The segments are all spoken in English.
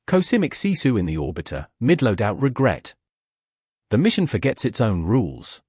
Cosmic Sisu in the orbiter, mid-loadout regret. The mission forgets its own rules.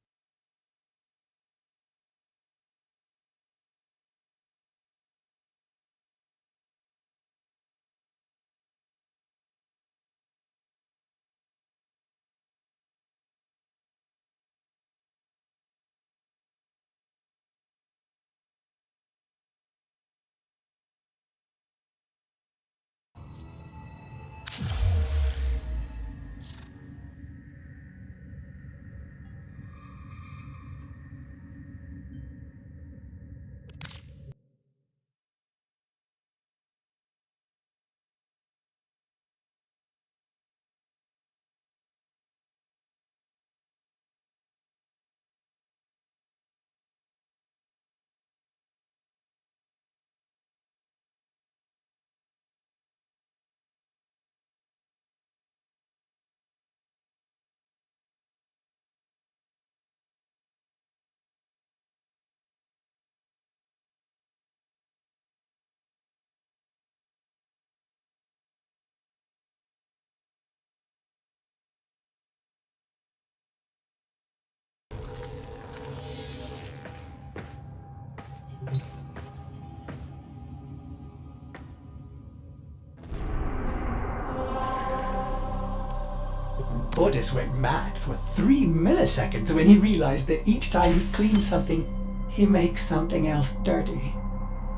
Borders went mad for 3 milliseconds when he realized that each time he cleans something, he makes something else dirty.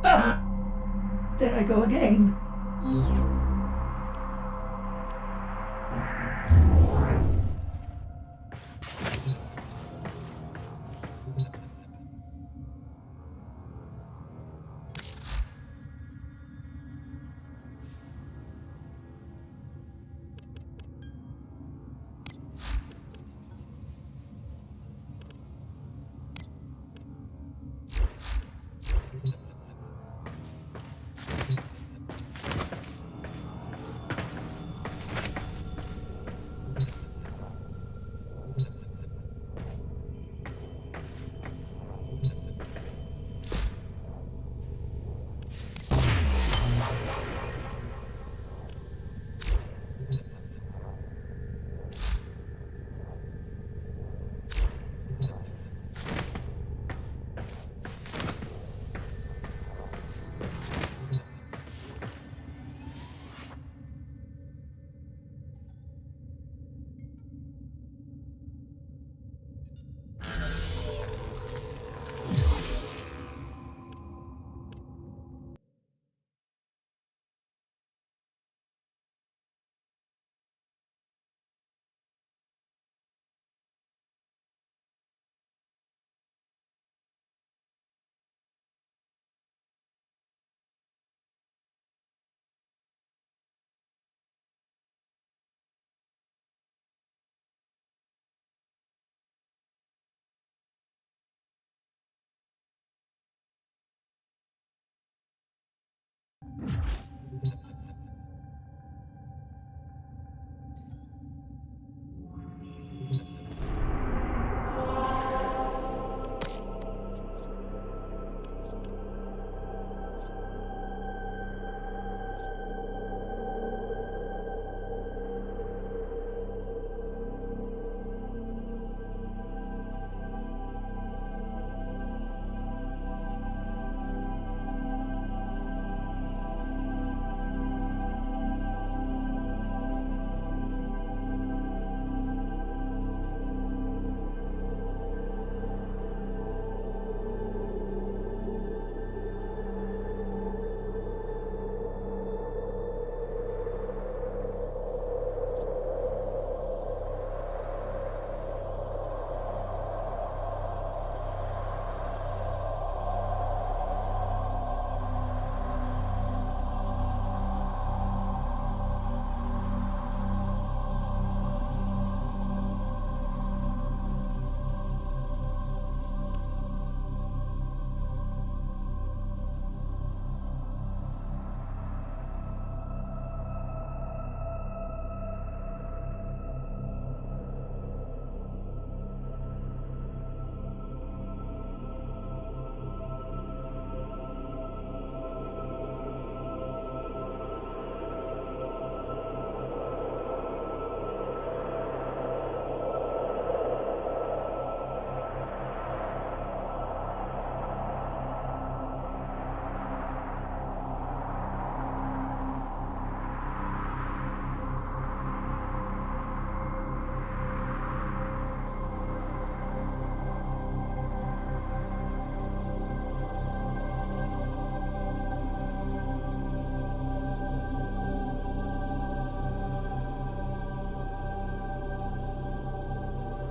Ah! There I go again.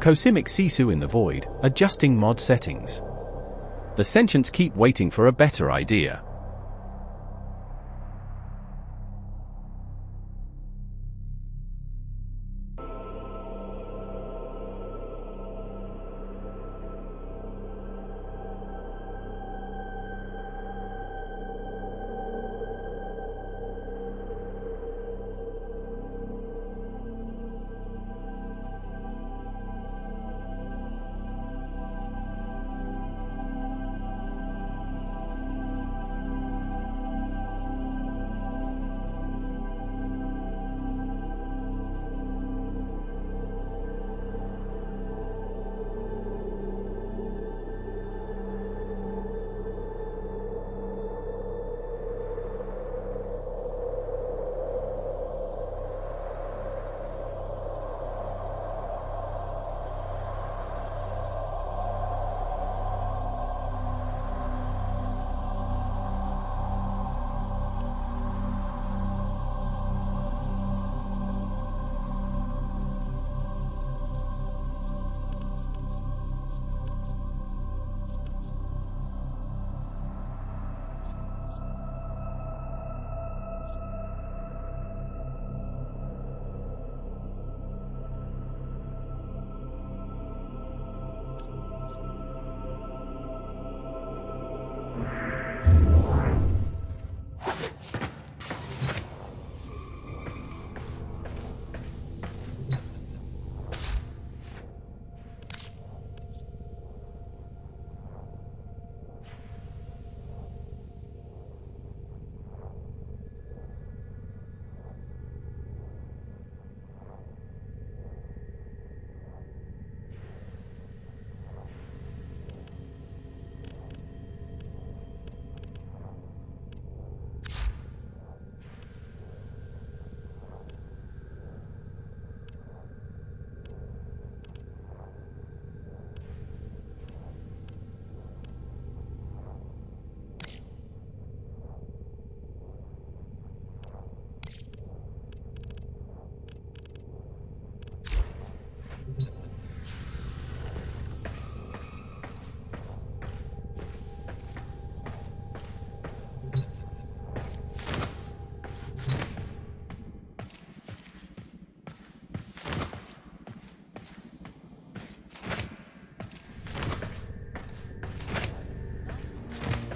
Cosmic Sisu in the void, adjusting mod settings. The sentients keep waiting for a better idea.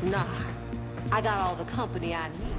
Nah, I got all the company I need.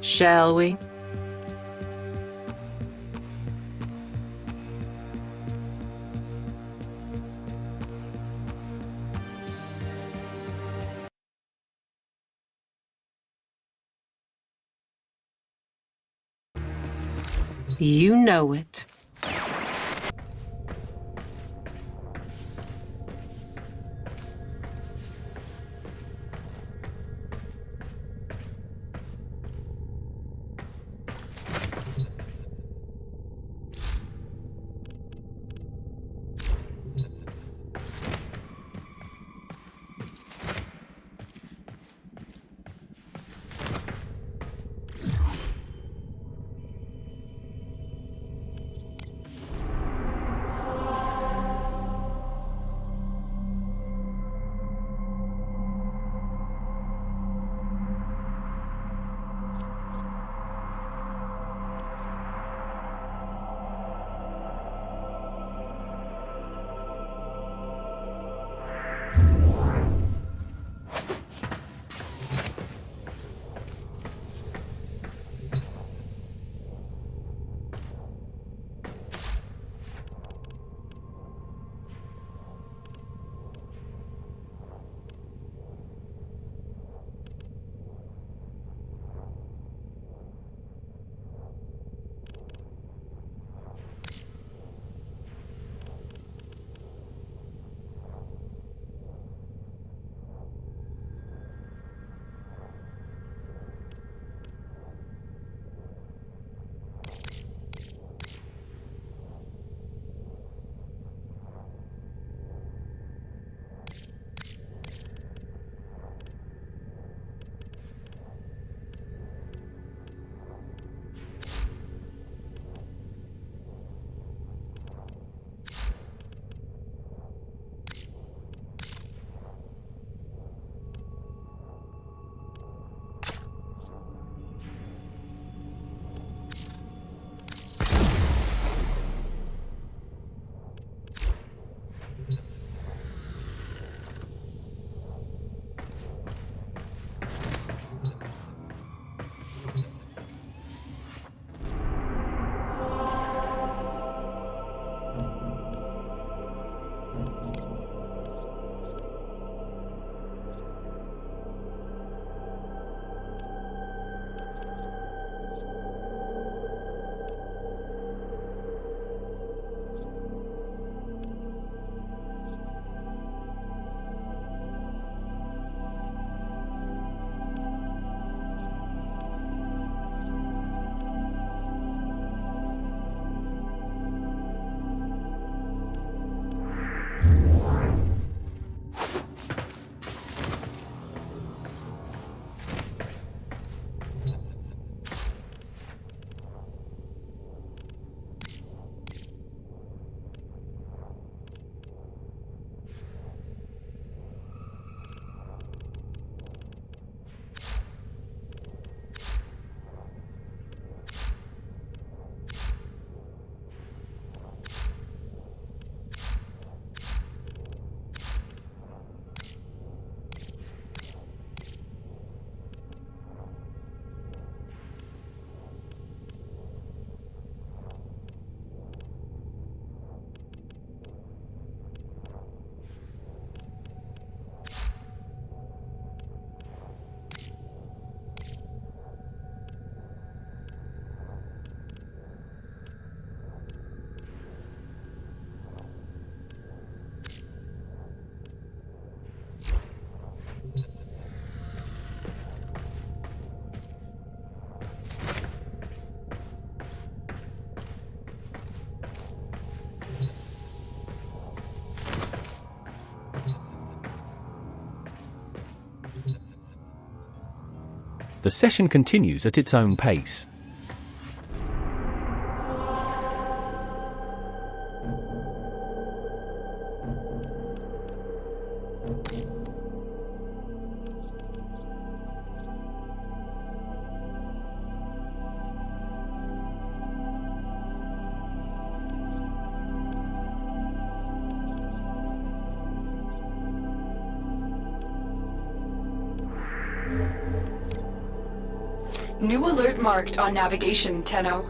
Shall we? You know it. The session continues at its own pace. New alert marked on navigation, Tenno.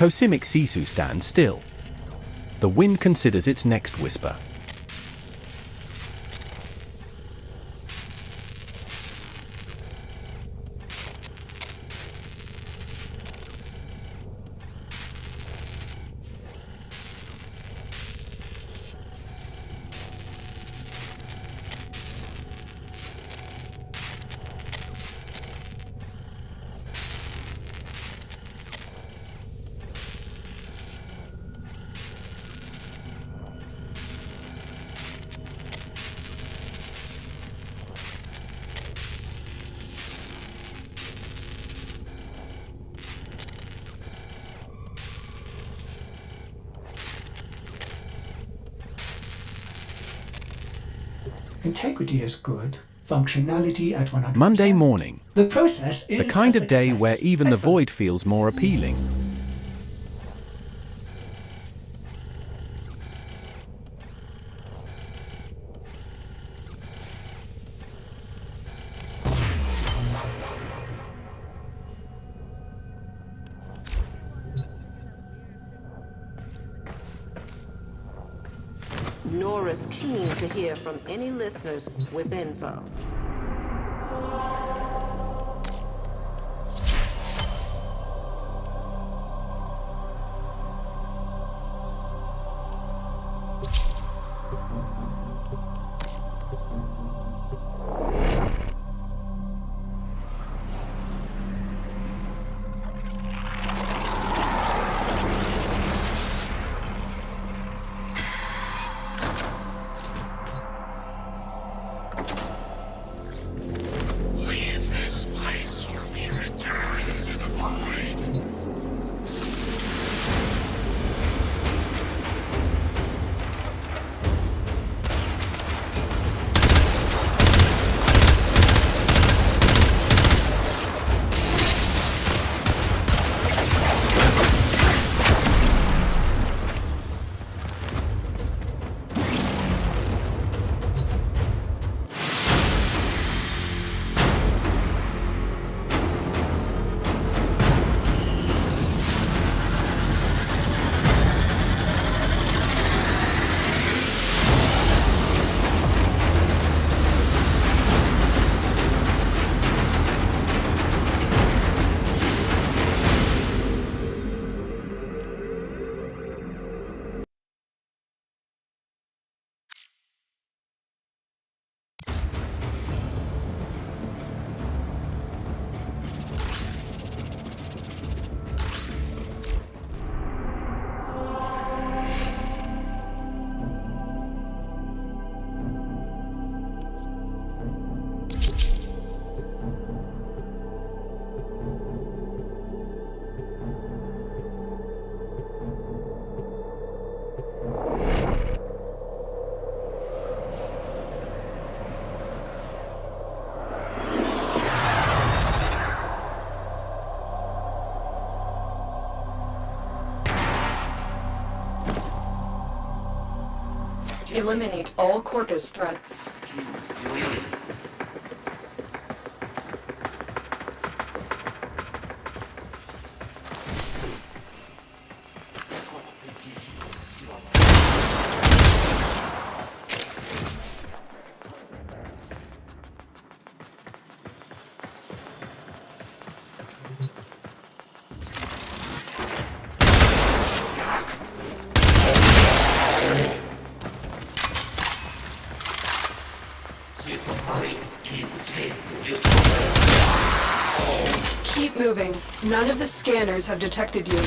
Cosimic Sisu stands still. The wind considers its next whisper. Integrity is good. Functionality at 100%. Monday morning. The process is The kind a of day success. where even the Excellent. void feels more appealing. Nora's keen to hear from any listeners with info. Eliminate all Corpus threats. Keep moving. None of the scanners have detected you.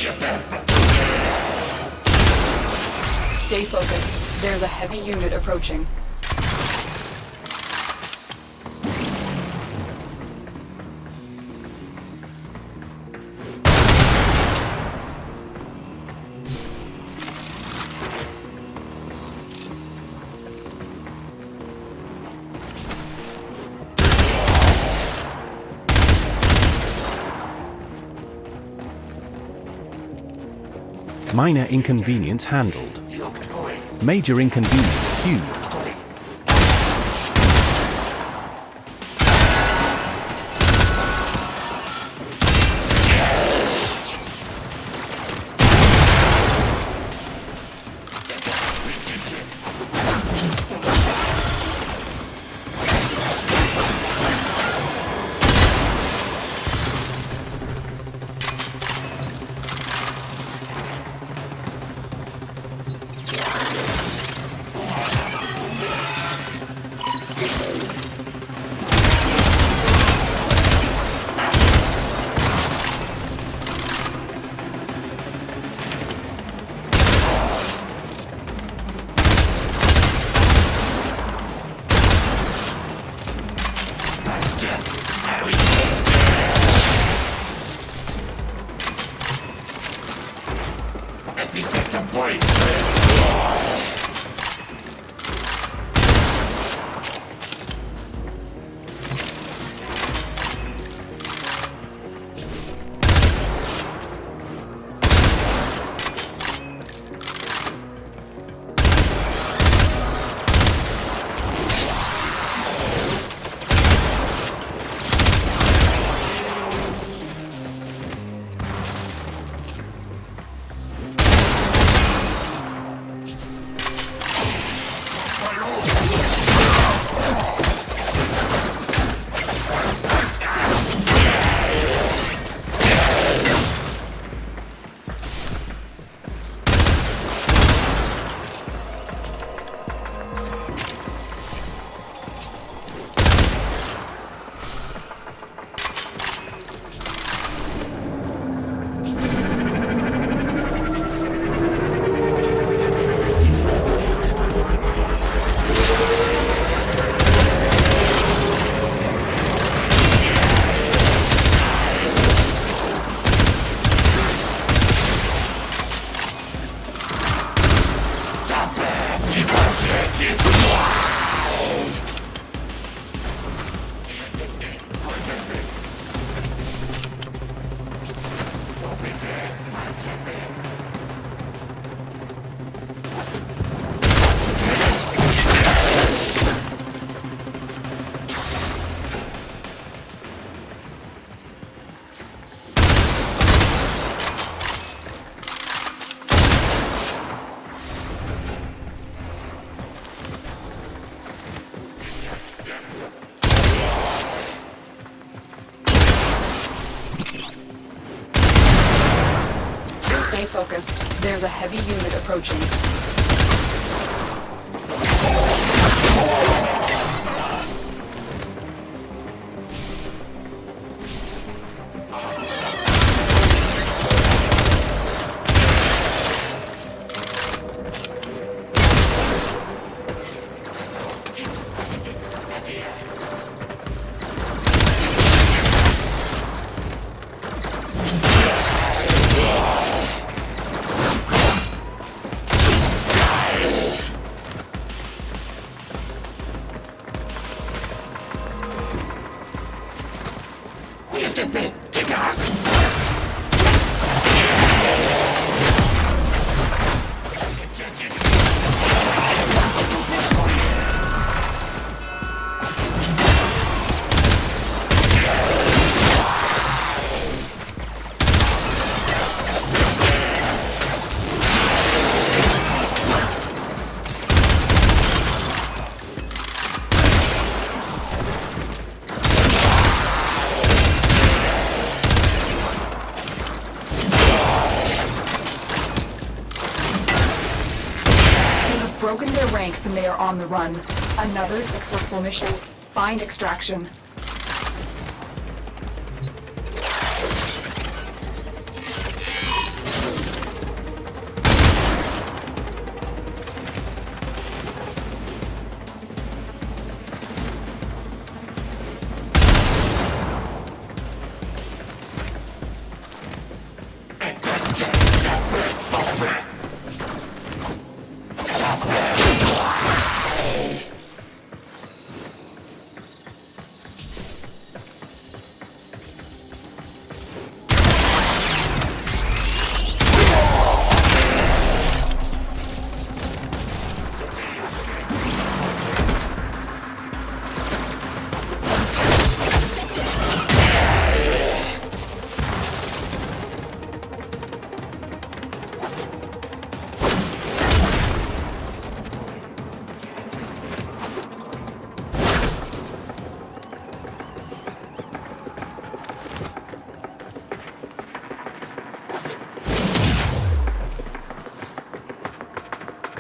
Stay focused. There's a heavy unit approaching. Minor inconvenience handled. Major inconvenience queued. Stay focused. There's a heavy unit approaching. Broken their ranks and they are on the run. Another successful mission. Find extraction.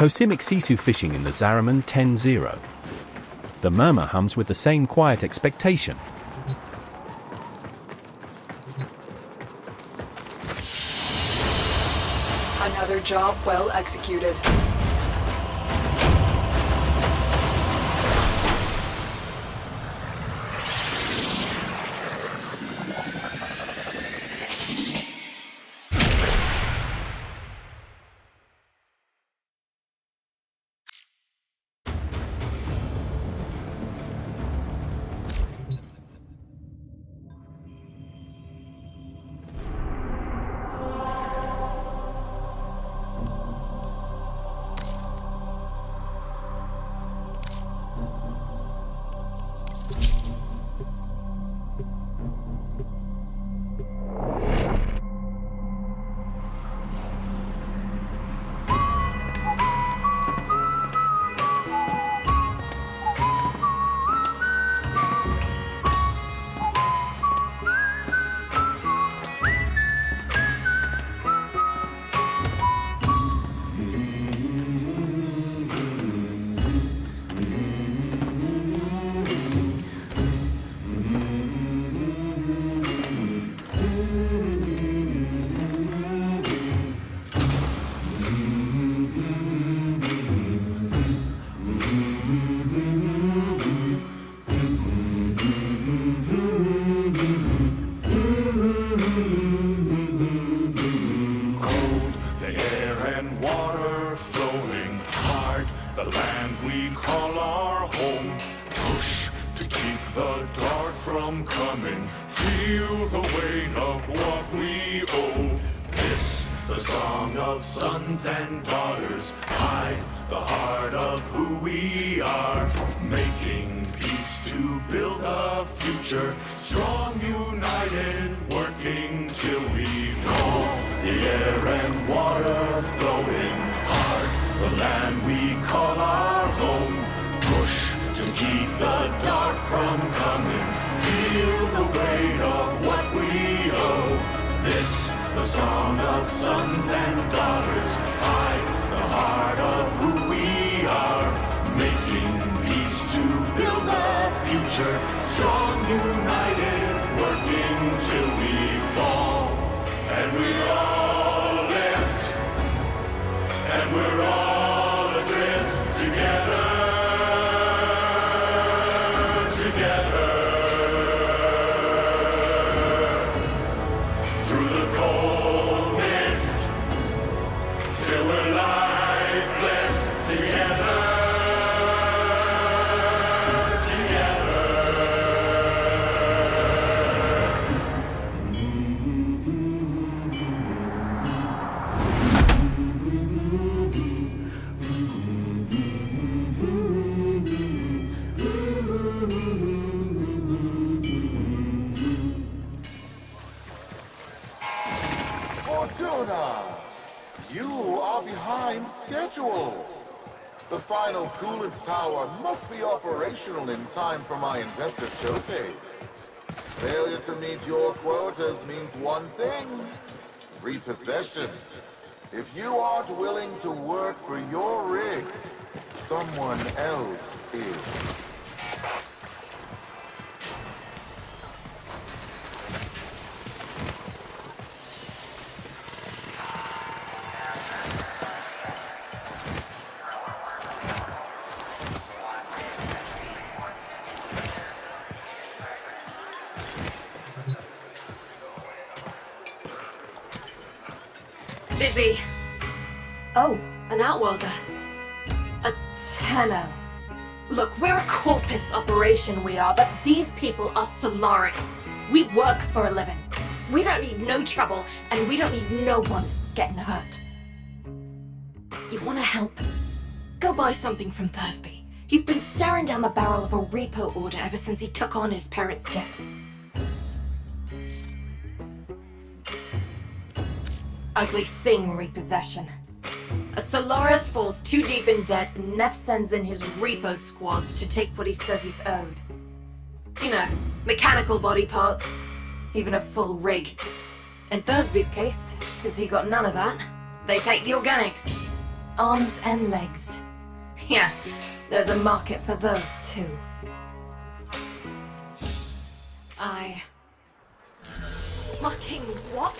Cosimic Sisu fishing in the Zariman 10-0. The murmur hums with the same quiet expectation. Another job well executed. Feel the weight of what we owe. This, the song of sons and daughters, hide the heart of who we are. Making peace to build a future, strong, united, working till we fall. The air and water flowing hard, the land we call our home. Push to keep the dark from coming. Feel the weight of what we owe. This, the song of sons and daughters, hide the heart of who we are. Making peace to build a future, strong, united, working till we fall. And we all lift, and we're all adrift together. You are behind schedule. The final coolant tower must be operational in time for my investor showcase. Failure to meet your quotas means one thing: repossession. If you aren't willing to work for your rig, someone else is. Busy. Oh, An outworlder. a Tenno. Look, we're a corpus operation, we are, but these people are Solaris. We work for a living. We don't need no trouble, and we don't need no one getting hurt. You wanna help? Go buy something from Thursby. He's been staring down the barrel of a repo order ever since he took on his parents' debt. Ugly thing, repossession. A Solaris falls too deep in debt, and Neff sends in his repo squads to take what he says he's owed. You know, mechanical body parts, even a full rig. In Thursby's case, because he got none of that, they take the organics. Arms and legs. Yeah, there's a market for those too. Fucking what?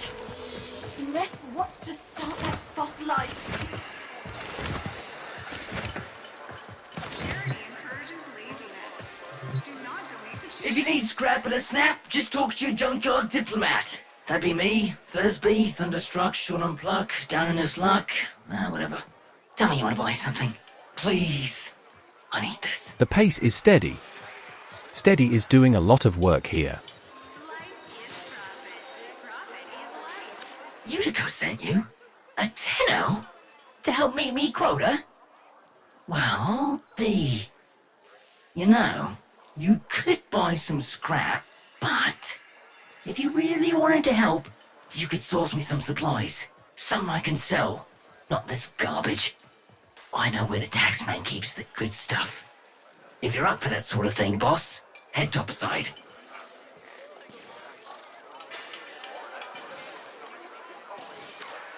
Neff wants to start that fossilized. If you need scrap and a snap, just talk to your junkyard diplomat. That'd be me, Thursby, Thunderstruck, Sean and Pluck, down in his luck, whatever. Tell me you want to buy something. Please. I need this. The pace is steady. Steady is doing a lot of work here. Utico sent you? A Tenno? To help meet me quota? Well, B. You know, you could buy some scrap, but if you really wanted to help, you could source me some supplies. Something I can sell, not this garbage. I know where the taxman keeps the good stuff. If you're up for that sort of thing, boss, head topside.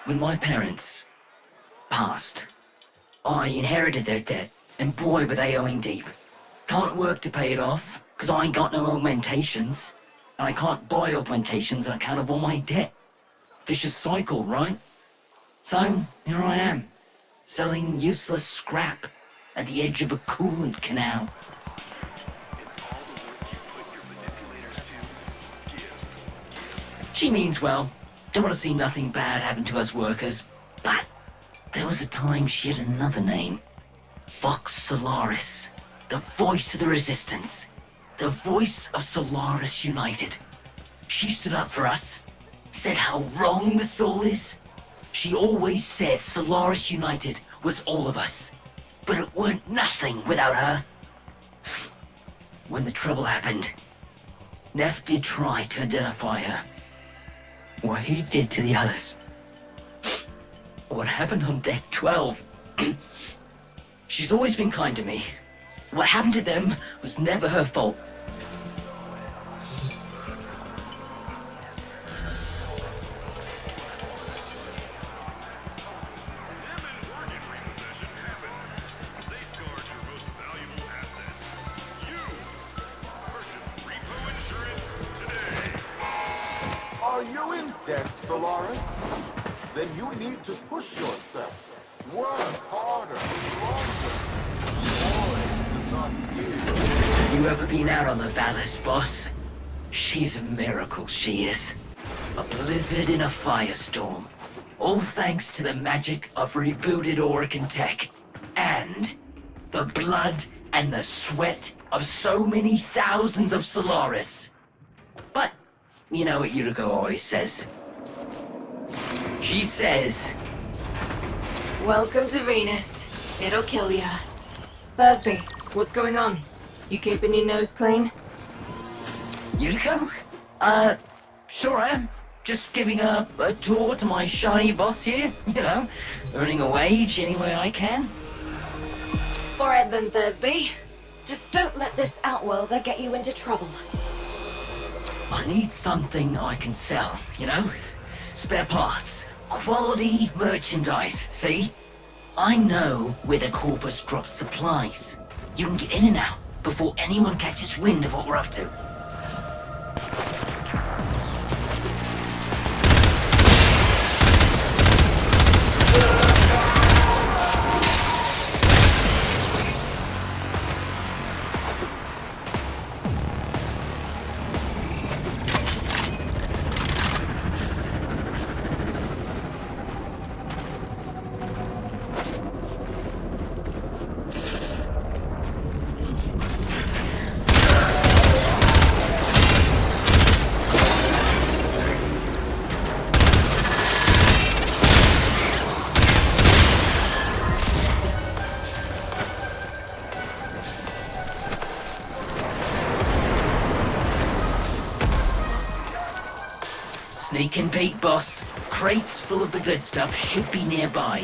When my parents passed, I inherited their debt, and boy were they owing deep. Can't work to pay it off, 'cause I ain't got no augmentations. And I can't buy augmentations on account of all my debt. Vicious cycle, right? So, here I am, selling useless scrap at the edge of a coolant canal. She means well. Don't want to see nothing bad happen to us workers. But there was a time she had another name. Vox Solaris. The voice of the resistance. The voice of Solaris United. She stood up for us. Said how wrong the soul is. She always said Solaris United was all of us. But it weren't nothing without her. When the trouble happened, Neff did try to identify her. What he did to the others. What happened on deck 12. She's always been kind to me. What happened to them was never her fault. Are you in debt, Solaris? Then you need to push yourself. Work harder, longer. Boy, does not give. You ever been out on the Vallis, boss? She's a miracle, she is. A blizzard in a firestorm. All thanks to the magic of rebooted Oregon tech. And the blood and the sweat of so many thousands of Solaris. But you know what Utico always says. She says, Welcome to Venus. It'll kill ya. Thursby, what's going on? You keeping your nose clean? Utico? Sure am. Just giving a tour to my shiny boss here, you know, earning a wage any way I can. Alright then, Thursby. Just don't let this outworlder get you into trouble. I need something I can sell, you know? Spare parts, quality merchandise, see? I know where the corpus drops supplies. You can get in and out before anyone catches wind of what we're up to. Sneak and peek, boss. Crates full of the good stuff should be nearby.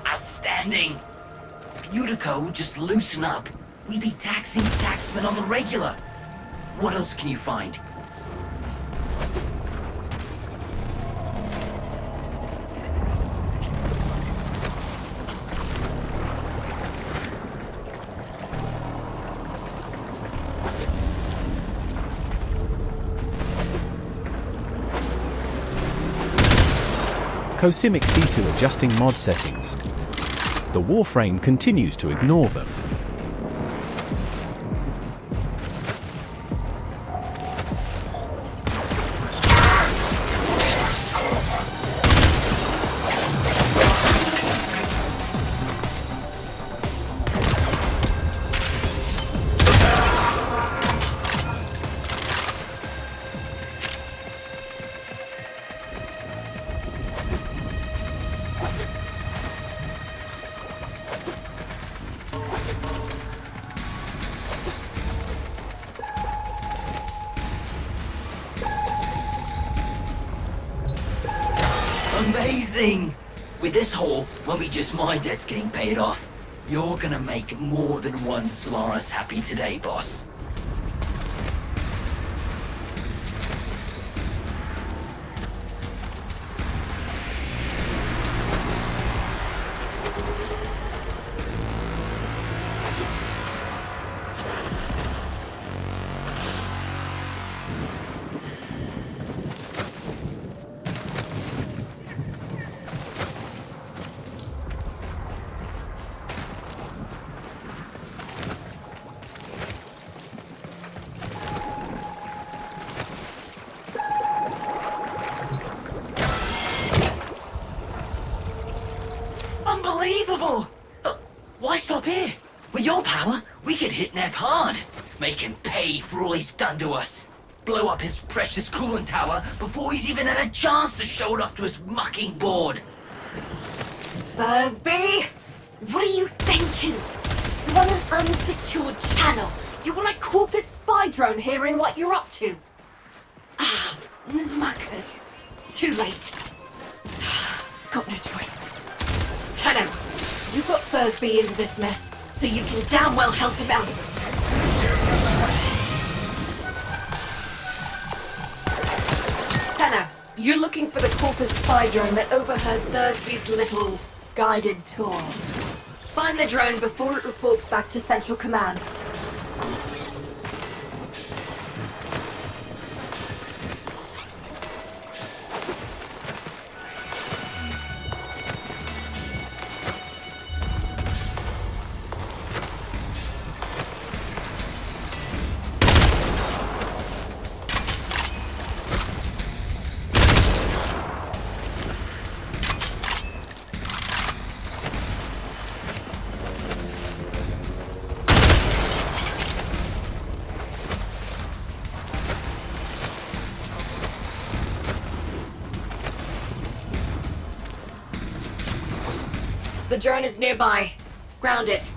Outstanding! Utico would just loosen up. We'd be taxing taxmen on the regular. What else can you find? Cosimic Sisu adjusting mod settings. The Warframe continues to ignore them. Amazing! With this haul, won't be just my debts getting paid off. You're gonna make more than one Solaris happy today, boss. Unbelievable! Why stop here? With your power, we could hit Neff hard. Make him pay for all he's done to us. Blow up his precious coolant tower before he's even had a chance to show it off to his mucking board. Thursby! What are you thinking? You want an unsecured channel. You want a corpus spy drone hearing what you're up to. Ah, muckers. Too late. Got no choice. Tenno, you got Thursby into this mess, so you can damn well help him out of it. Tenno, you're looking for the corpus spy drone that overheard Thursby's little guided tour. Find the drone before it reports back to Central Command. The drone is nearby. Ground it.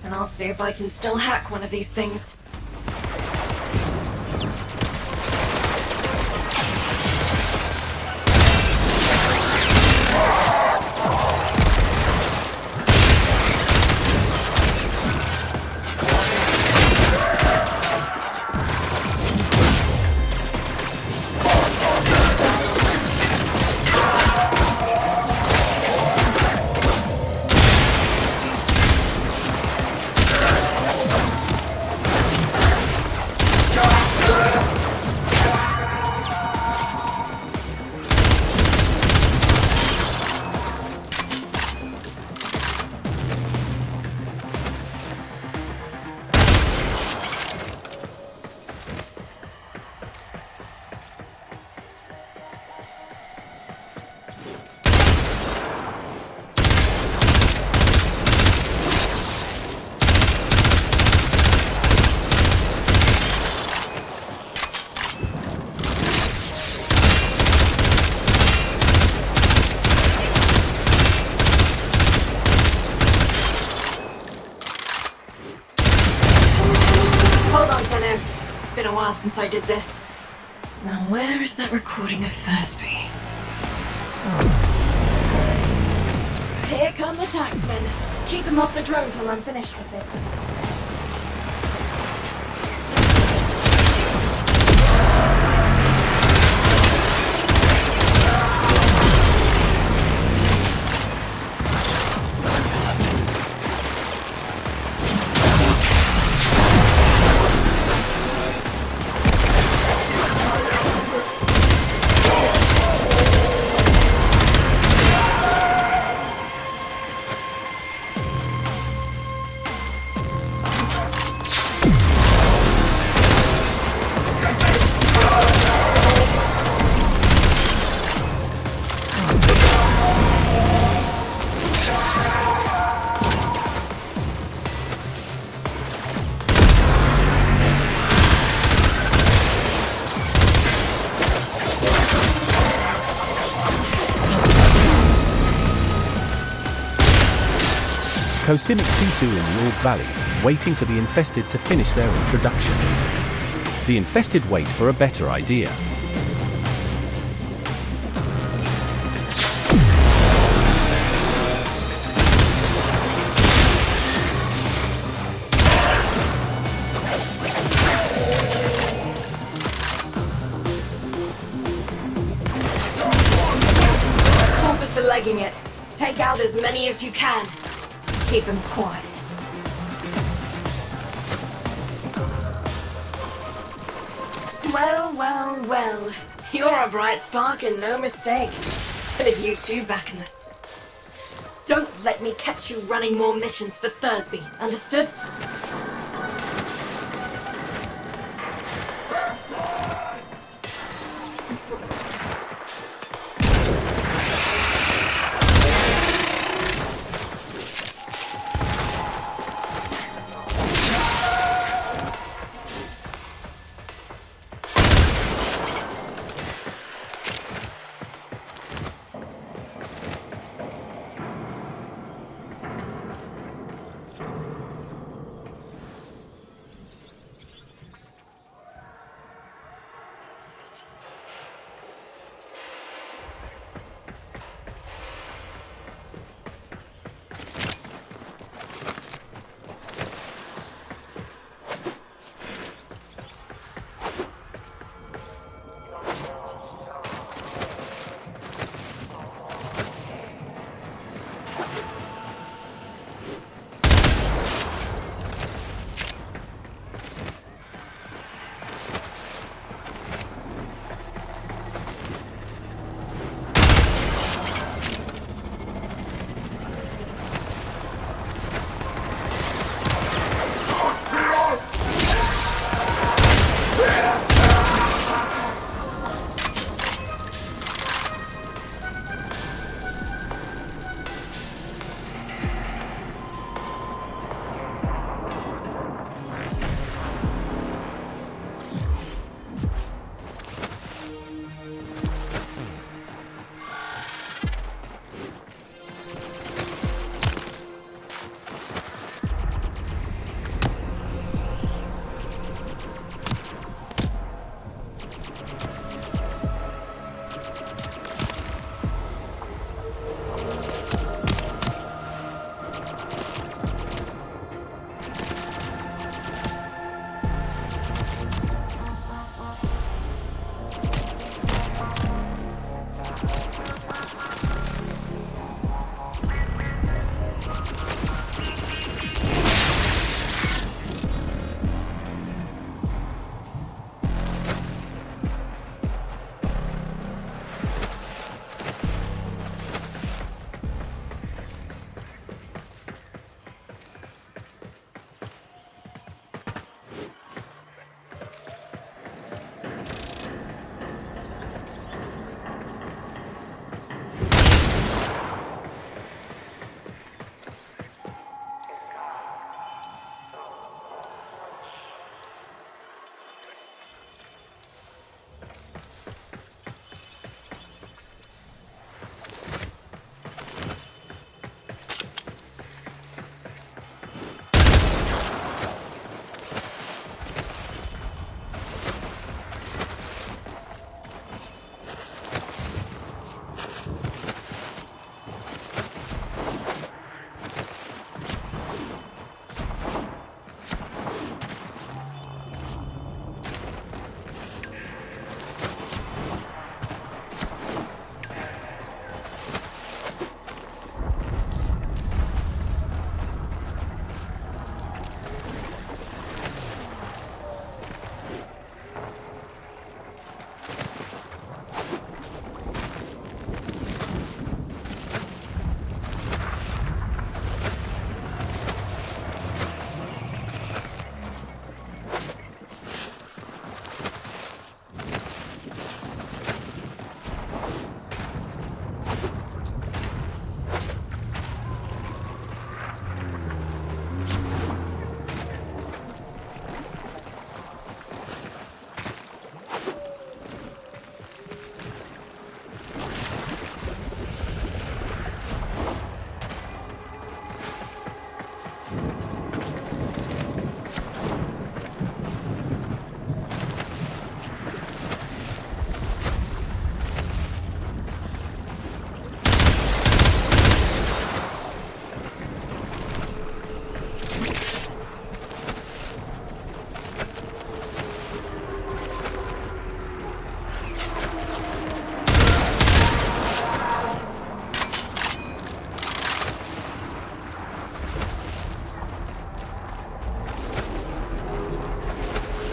And I'll see if I can still hack one of these things. while since I did this. Now where is that recording of Thursby? Here come the taxmen. Keep him off the drone till I'm finished with it. Cosimic Sisu in the Orb Valleys, waiting for the infested to finish their introduction. The infested wait for a better idea. Corpus are legging it. Take out as many as you can. Keep him quiet. Well, well, well. You're a bright spark and no mistake. Could have used you back in the... Don't let me catch you running more missions for Thursby, understood?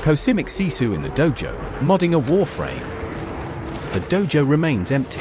Cosimic Sisu in the dojo, modding a Warframe. The dojo remains empty.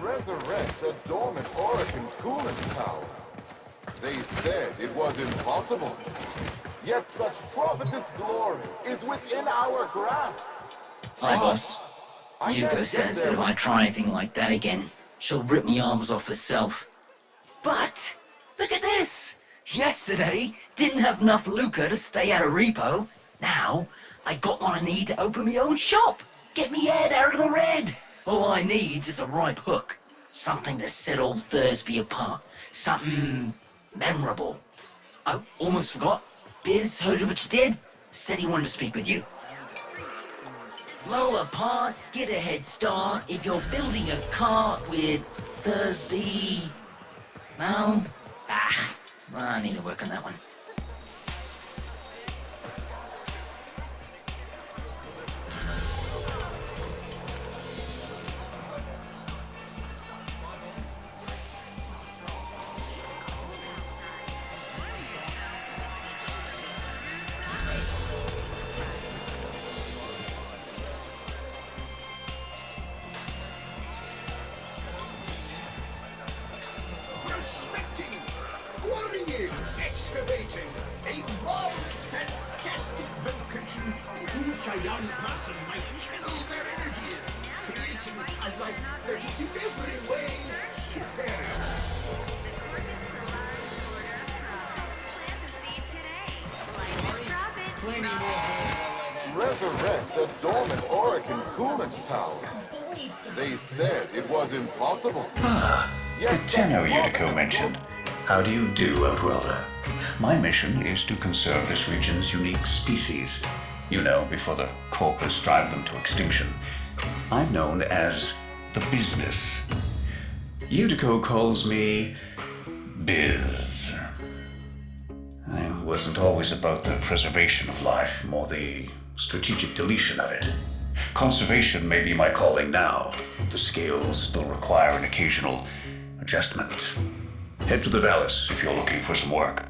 Resurrect a dormant Oracle coolant tower. They said it was impossible. Yet such prophetess glory is within our grasp. Hi, boss. I Hugo can't says get that if there. I try anything like that again, she'll rip me arms off herself. But, look at this! Yesterday, didn't have enough lucre to stay at a repo. Now, I got what I need to open my own shop. Get me head out of the red. All I need is a ripe hook. Something to set old Thursby apart. Something memorable. Oh, almost forgot. Biz heard of what you did. Said he wanted to speak with you. Blow apart, get a head start if you're building a cart with Thursby. No? I need to work on that one. Prospecting, quarrying, excavating, a marvelous, fantastic vocation to which a young person might channel their energies, creating a life that is in every way superior. Resurrect a dormant Oracle coolant tower. They said it was impossible. The Tenno Utico mentioned. How do you do, Outworlder? My mission is to conserve this region's unique species. You know, before the corpus drive them to extinction. I'm known as the Business. Utico calls me Biz. I wasn't always about the preservation of life, more the strategic deletion of it. Conservation may be my calling now, but the scales still require an occasional adjustment. Head to the Valis if you're looking for some work.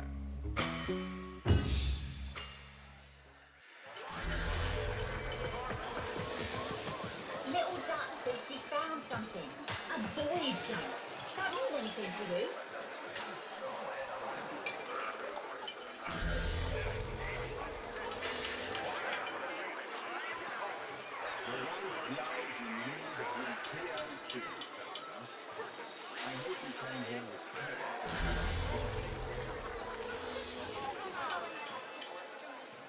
Little duck says she found something. A void jump. That hold anything to you?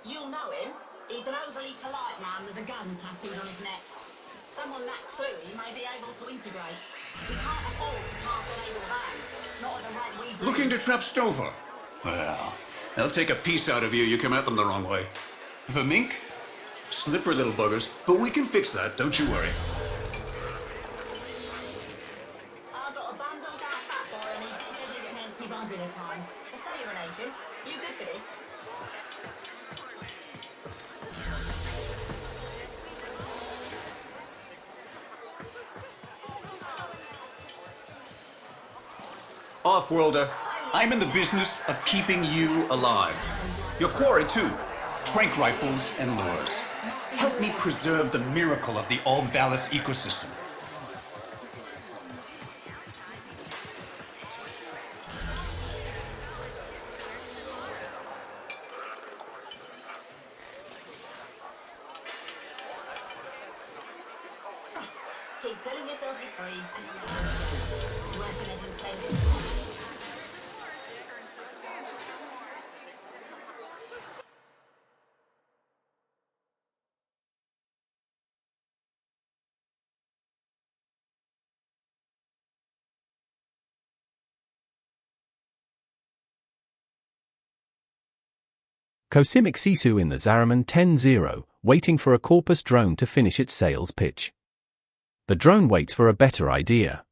You'll know him. He's an overly polite man with a gun tattooed on his neck. Someone that cluey may be able to integrate. We can't afford to pass on idle hands. Not at the rate we do. Looking to trap Stover? Well, they'll take a piece out of you. You come at them the wrong way. The mink? Slippery little buggers. But we can fix that, don't you worry. I've got a bundled out fat boy and he's busy an empty bundle at a time. I say you're an agent. You good for this? Off-worlder, I'm in the business of keeping you alive. Your quarry, too. Trank rifles and lures. Help me preserve the miracle of the Alb Valis ecosystem. Keep telling yourself you're free, and you're working as intended. Cosimic Sisu in the Zaraman 10-0, waiting for a Corpus drone to finish its sales pitch. The drone waits for a better idea.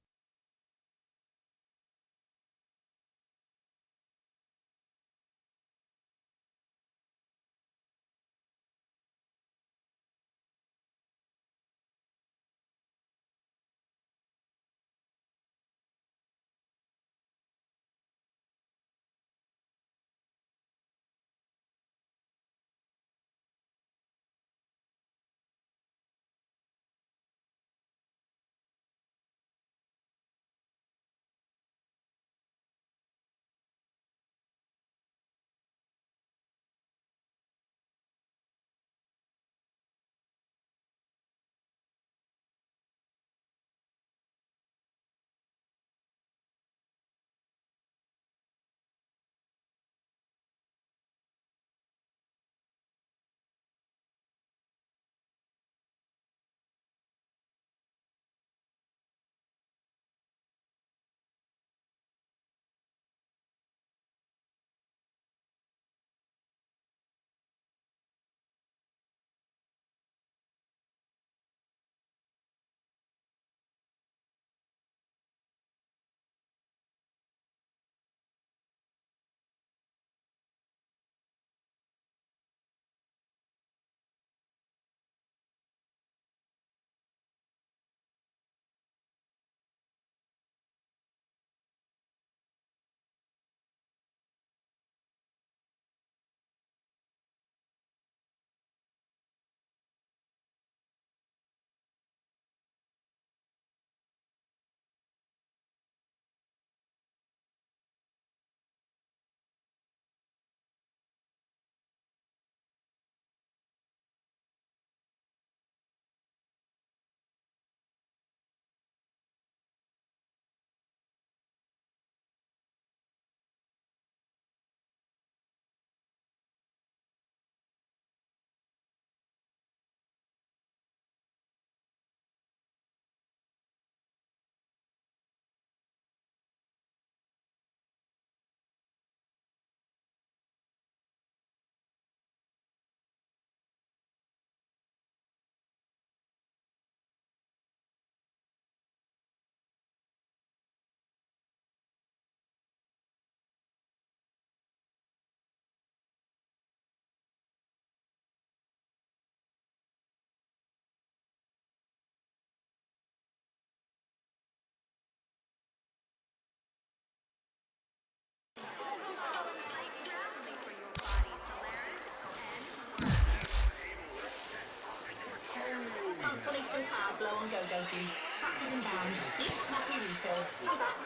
Blow on go-go juice, trappers and down, each snappy refills. How's that?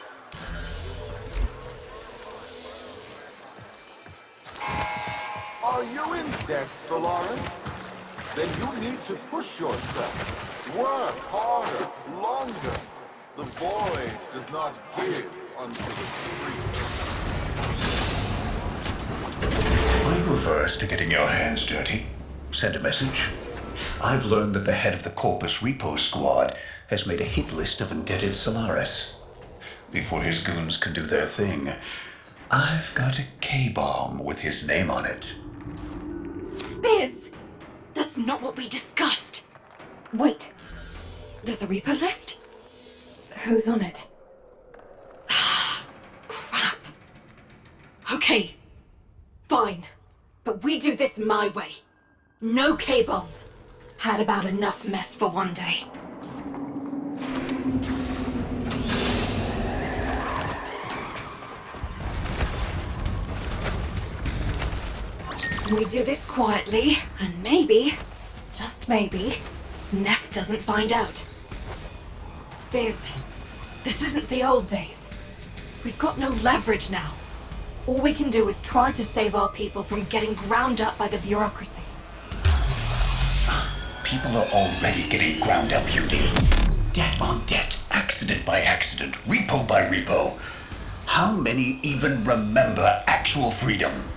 Are you in debt, Solaris? Then you need to push yourself. Work harder, longer. The void does not give unto the free. Are you averse to getting your hands dirty? Send a message. I've learned that the head of the Corpus Repo Squad has made a hit list of indebted Solaris. Before his goons can do their thing, I've got a K-bomb with his name on it. Biz! That's not what we discussed. Wait. There's a repo list? Who's on it? Crap. Okay. Fine. But we do this my way. No K-bombs. Had about enough mess for one day. We do this quietly, and maybe, just maybe, Neff doesn't find out. Biz, this isn't the old days. We've got no leverage now. All we can do is try to save our people from getting ground up by the bureaucracy. People are already getting ground up, you debt on debt, accident by accident, repo by repo. How many even remember actual freedom?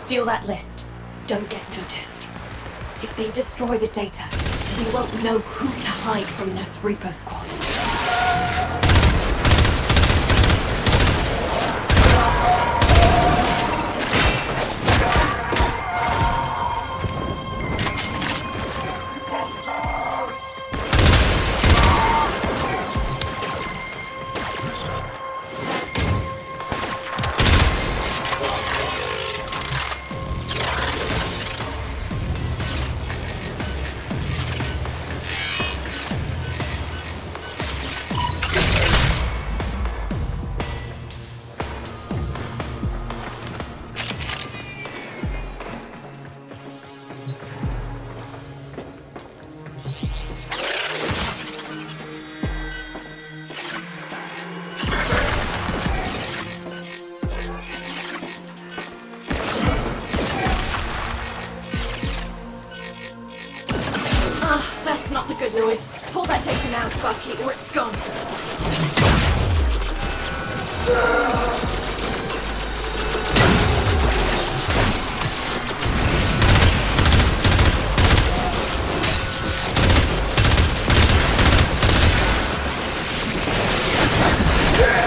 Steal that list. Don't get noticed. If they destroy the data, we won't know who to hide from this Reaper squad. Not the good noise. Pull that data now, Sparky, or it's gone.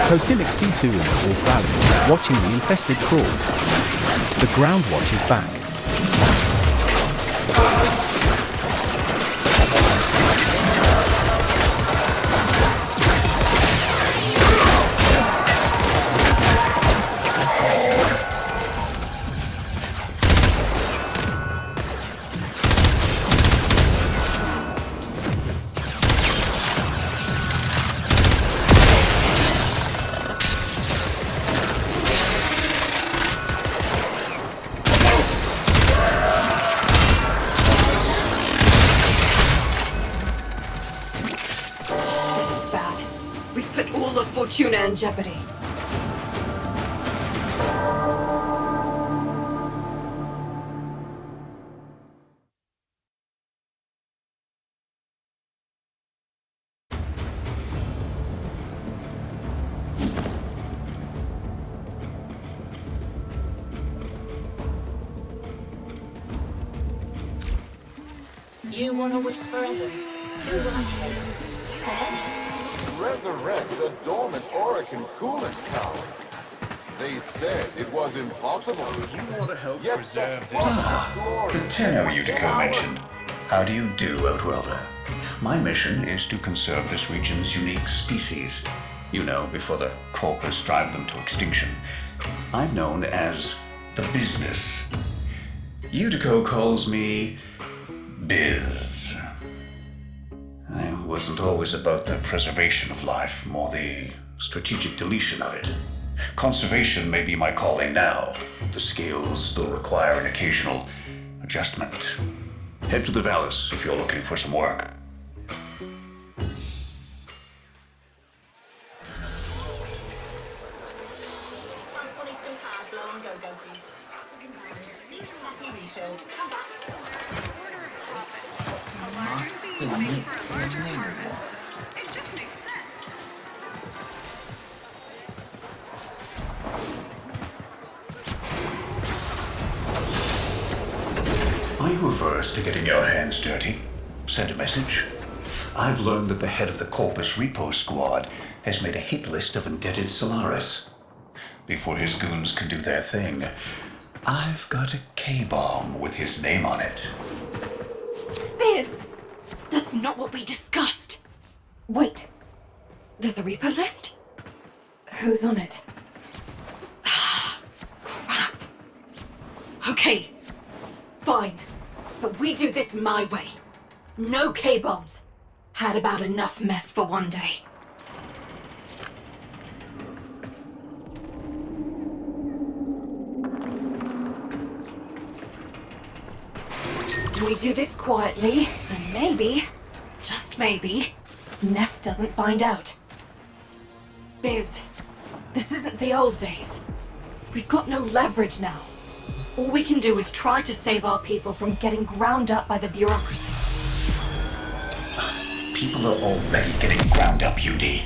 Cosimic Sisu in the Wolf Valley, watching the infested crawl. The ground watch is back. Fortuna in jeopardy. You want to wish forever? Who will I hate? Resurrect a dormant Oracle coolant tower. They said it was impossible. You want to help Yet preserve the the Tenno Utico mentioned. How do you do, Outworlder? My mission is to conserve this region's unique species. You know, before the corpus drive them to extinction. I'm known as the Business. Utico calls me Biz. I wasn't always about the preservation of life, more the strategic deletion of it. Conservation may be my calling now. The scales still require an occasional adjustment. Head to the Vallis if you're looking for some work. Are you averse to getting your hands dirty? Send a message. I've learned that the head of the Corpus Repo Squad has made a hit list of indebted Solaris. Before his goons can do their thing, I've got a K-bomb with his name on it. Biz! That's not what we discussed. Wait. There's a repo list? Who's on it? Crap. Okay. Fine. But we do this my way. No K-bombs. Had about enough mess for one day. We do this quietly, and maybe, just maybe, Neff doesn't find out. Biz, this isn't the old days. We've got no leverage now. All we can do is try to save our people from getting ground up by the bureaucracy. People are already getting ground up, UD.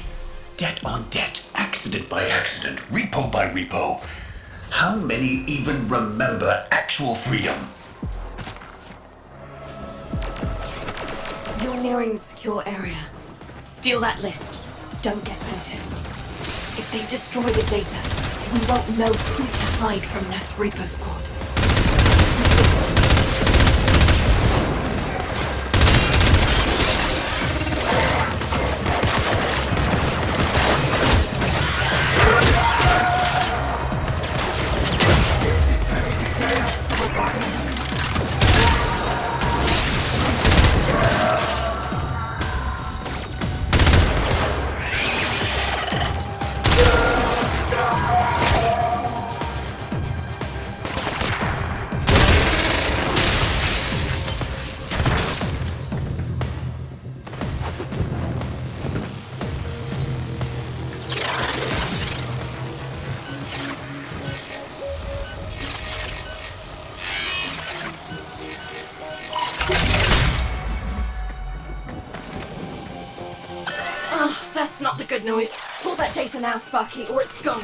Debt on debt, accident by accident, repo by repo. How many even remember actual freedom? You're nearing the secure area. Steal that list. Don't get noticed. If they destroy the data, we won't know who to hide from Neff's Reaper squad. That's not the good noise. Pull that data now, Sparky, or it's gone.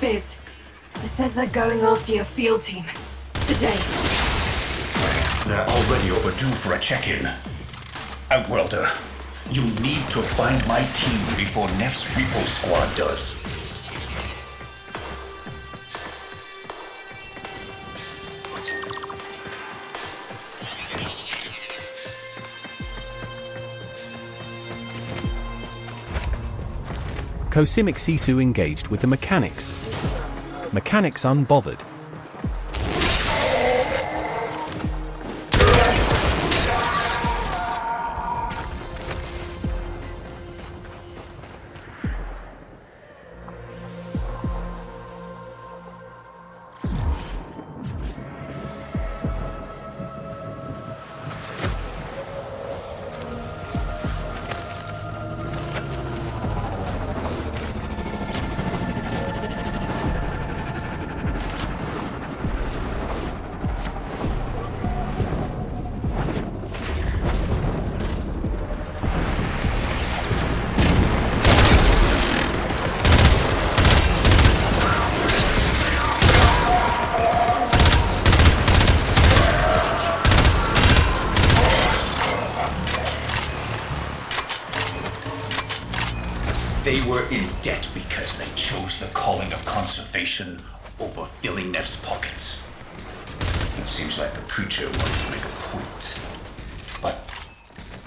Biz, this says they're going after your field team. Today. They're already overdue for a check-in. Outworlder, you need to find my team before Neff's Repo squad does. Cosimic Sisu engaged with the mechanics. Mechanics unbothered. They were in debt because they chose the calling of conservation over filling Neff's pockets. It seems like the preacher wanted to make a point. But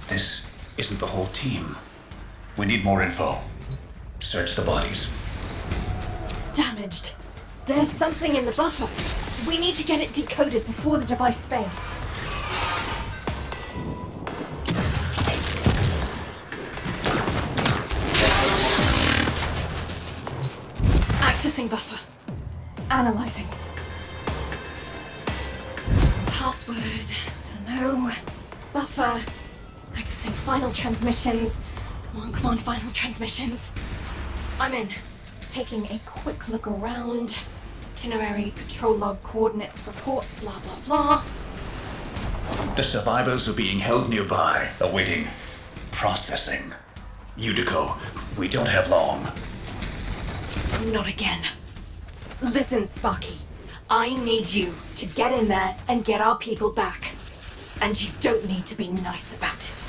this isn't the whole team. We need more info. Search the bodies. Damaged. There's something in the buffer. We need to get it decoded before the device fails. Accessing buffer. Analyzing. Password. Hello. Buffer. Accessing final transmissions. Come on, final transmissions. I'm in. Taking a quick look around. Itinerary, patrol log, coordinates, reports, blah, blah, blah. The survivors are being held nearby, awaiting processing. Yudico, we don't have long. Not again. Listen, Sparky. I need you to get in there and get our people back. And you don't need to be nice about it.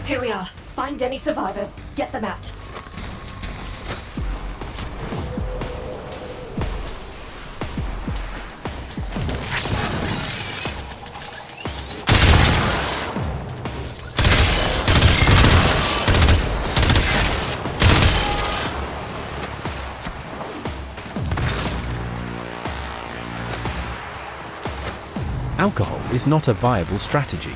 Here we are. Find any survivors. Get them out. Alcohol is not a viable strategy.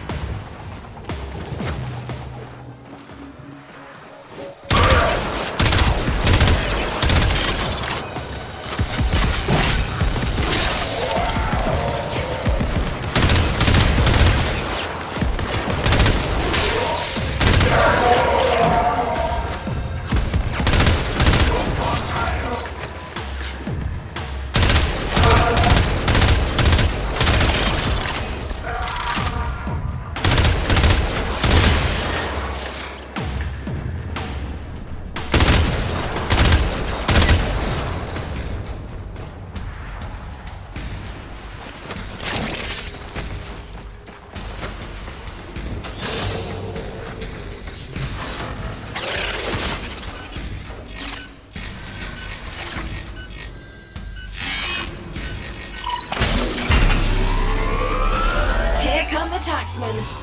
Taxman.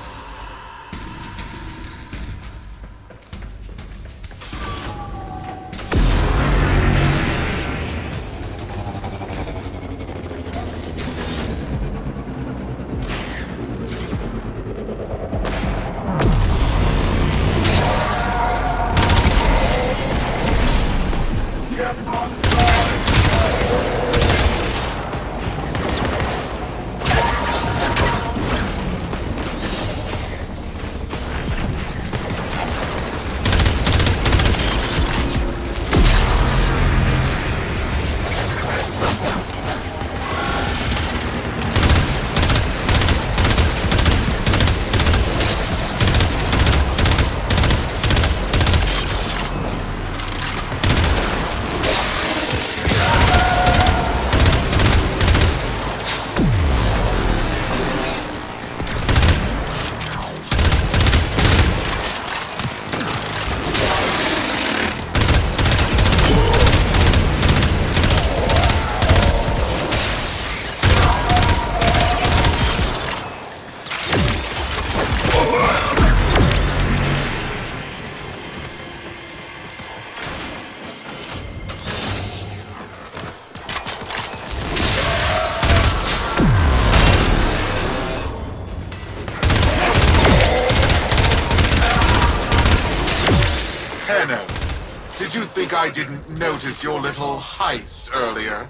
Did you think I didn't notice your little heist earlier?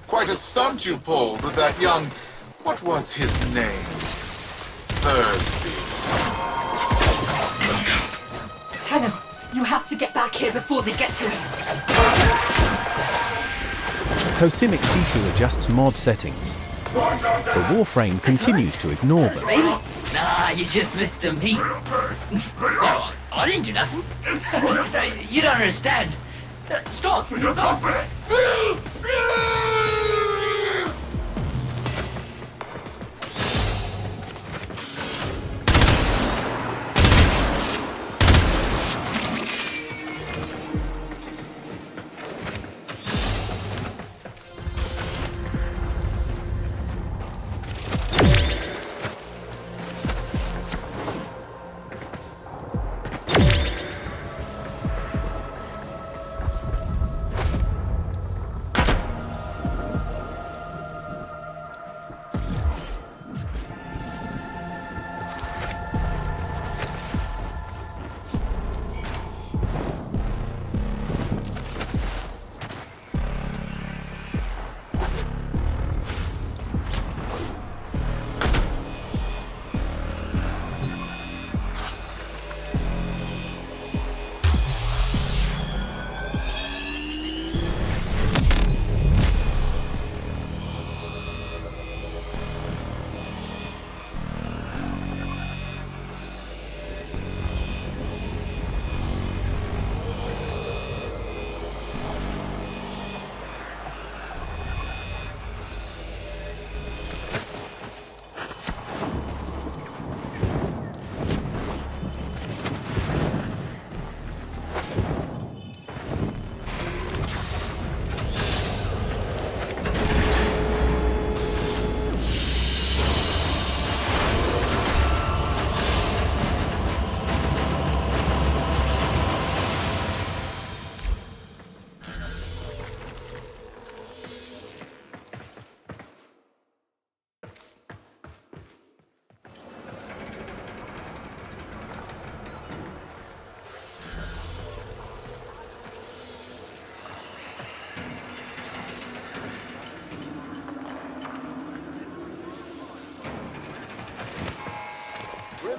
Quite a stunt you pulled with that young... What was his name? Thursby. Tenno, you have to get back here before they get to him. Cosimic Sisu adjusts mod settings. The Warframe continues to ignore them. Nah, you just missed a meat. Well, I didn't do nothing. You don't understand. Stop!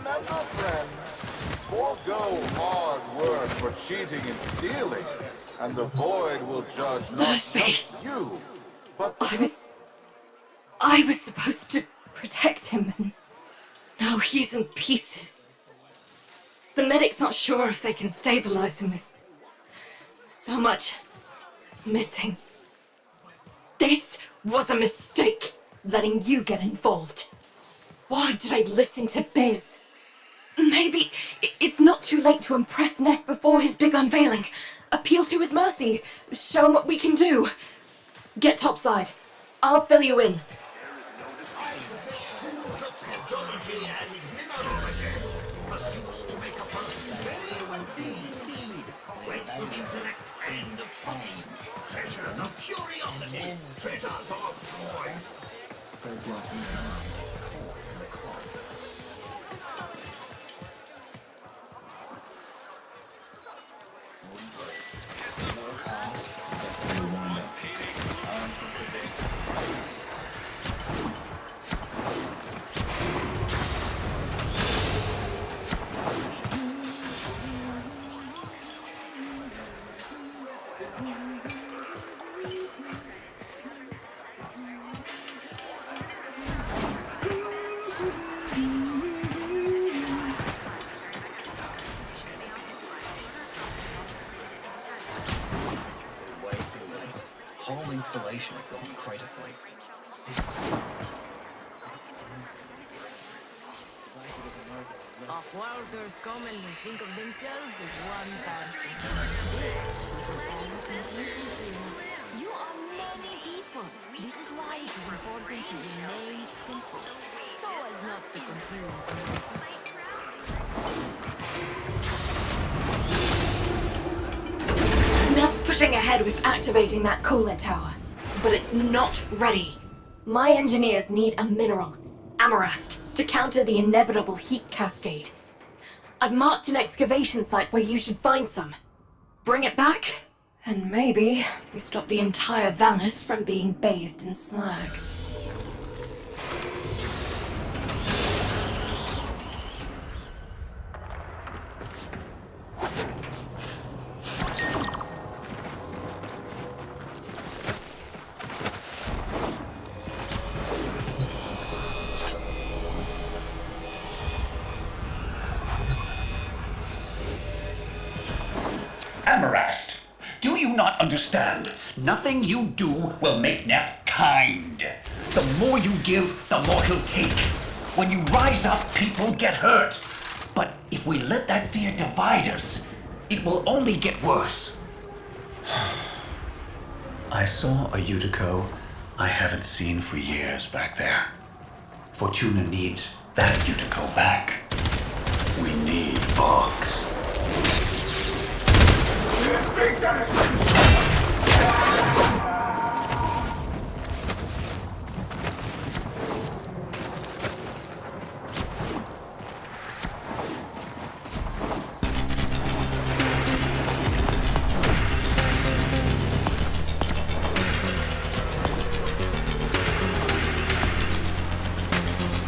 remember, friend, forego hard work for cheating and stealing, and the void will judge not just you, but I was supposed to protect him, and now he's in pieces. The medic's not sure if they can stabilize him with so much missing. This was a mistake, letting you get involved. Why did I listen to Biz? Maybe it's not too late to impress Neff before his big unveiling. Appeal to his mercy. Show him what we can do. Get topside. I'll fill you in. Intellect and of pocket. Treasures of curiosity. Treasures of void. Whole installation had gone crater faced. Off-worlders commonly think of themselves as one person. You are many people. This is why it is important to remain simple, so as not to confuse. Neff's pushing ahead with activating that coolant tower, but it's not ready. My engineers need a mineral, amarast, to counter the inevitable heat cascade. I've marked an excavation site where you should find some. Bring it back, and maybe we stop the entire Valis from being bathed in slag. Amarast, do you not understand? Nothing you do will make Neff kind. The more you give, the more he'll take. When you rise up, people get hurt. But if we let that fear divide us, it will only get worse. I saw a Utico I haven't seen for years back there. Fortuna needs that Utico back. We need Vox.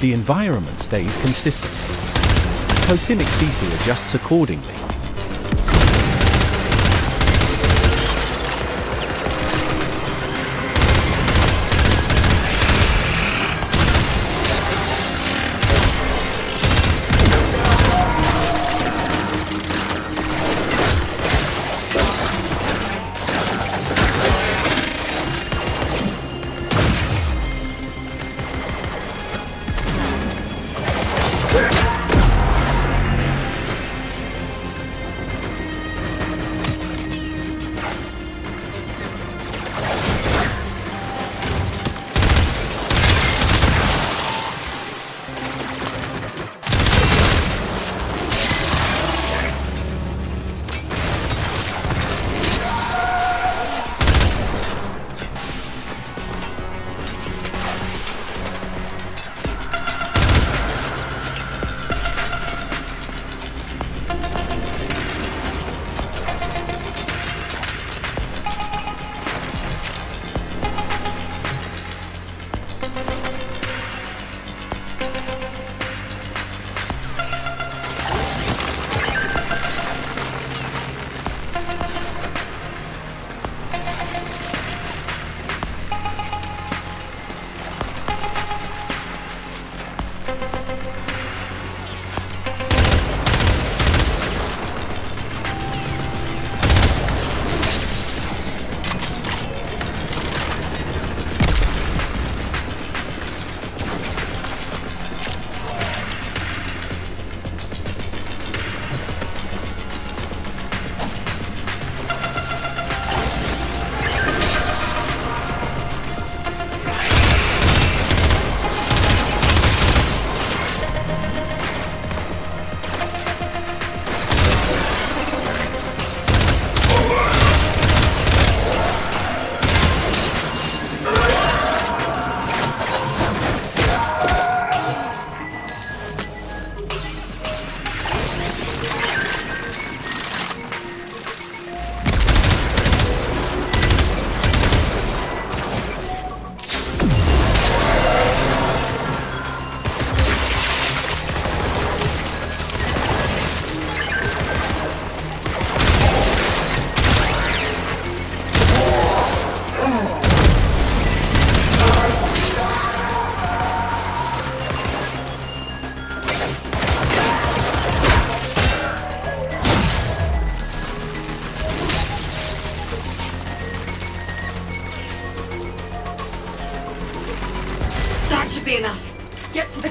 The environment stays consistent. Cosimic Sisu adjusts accordingly.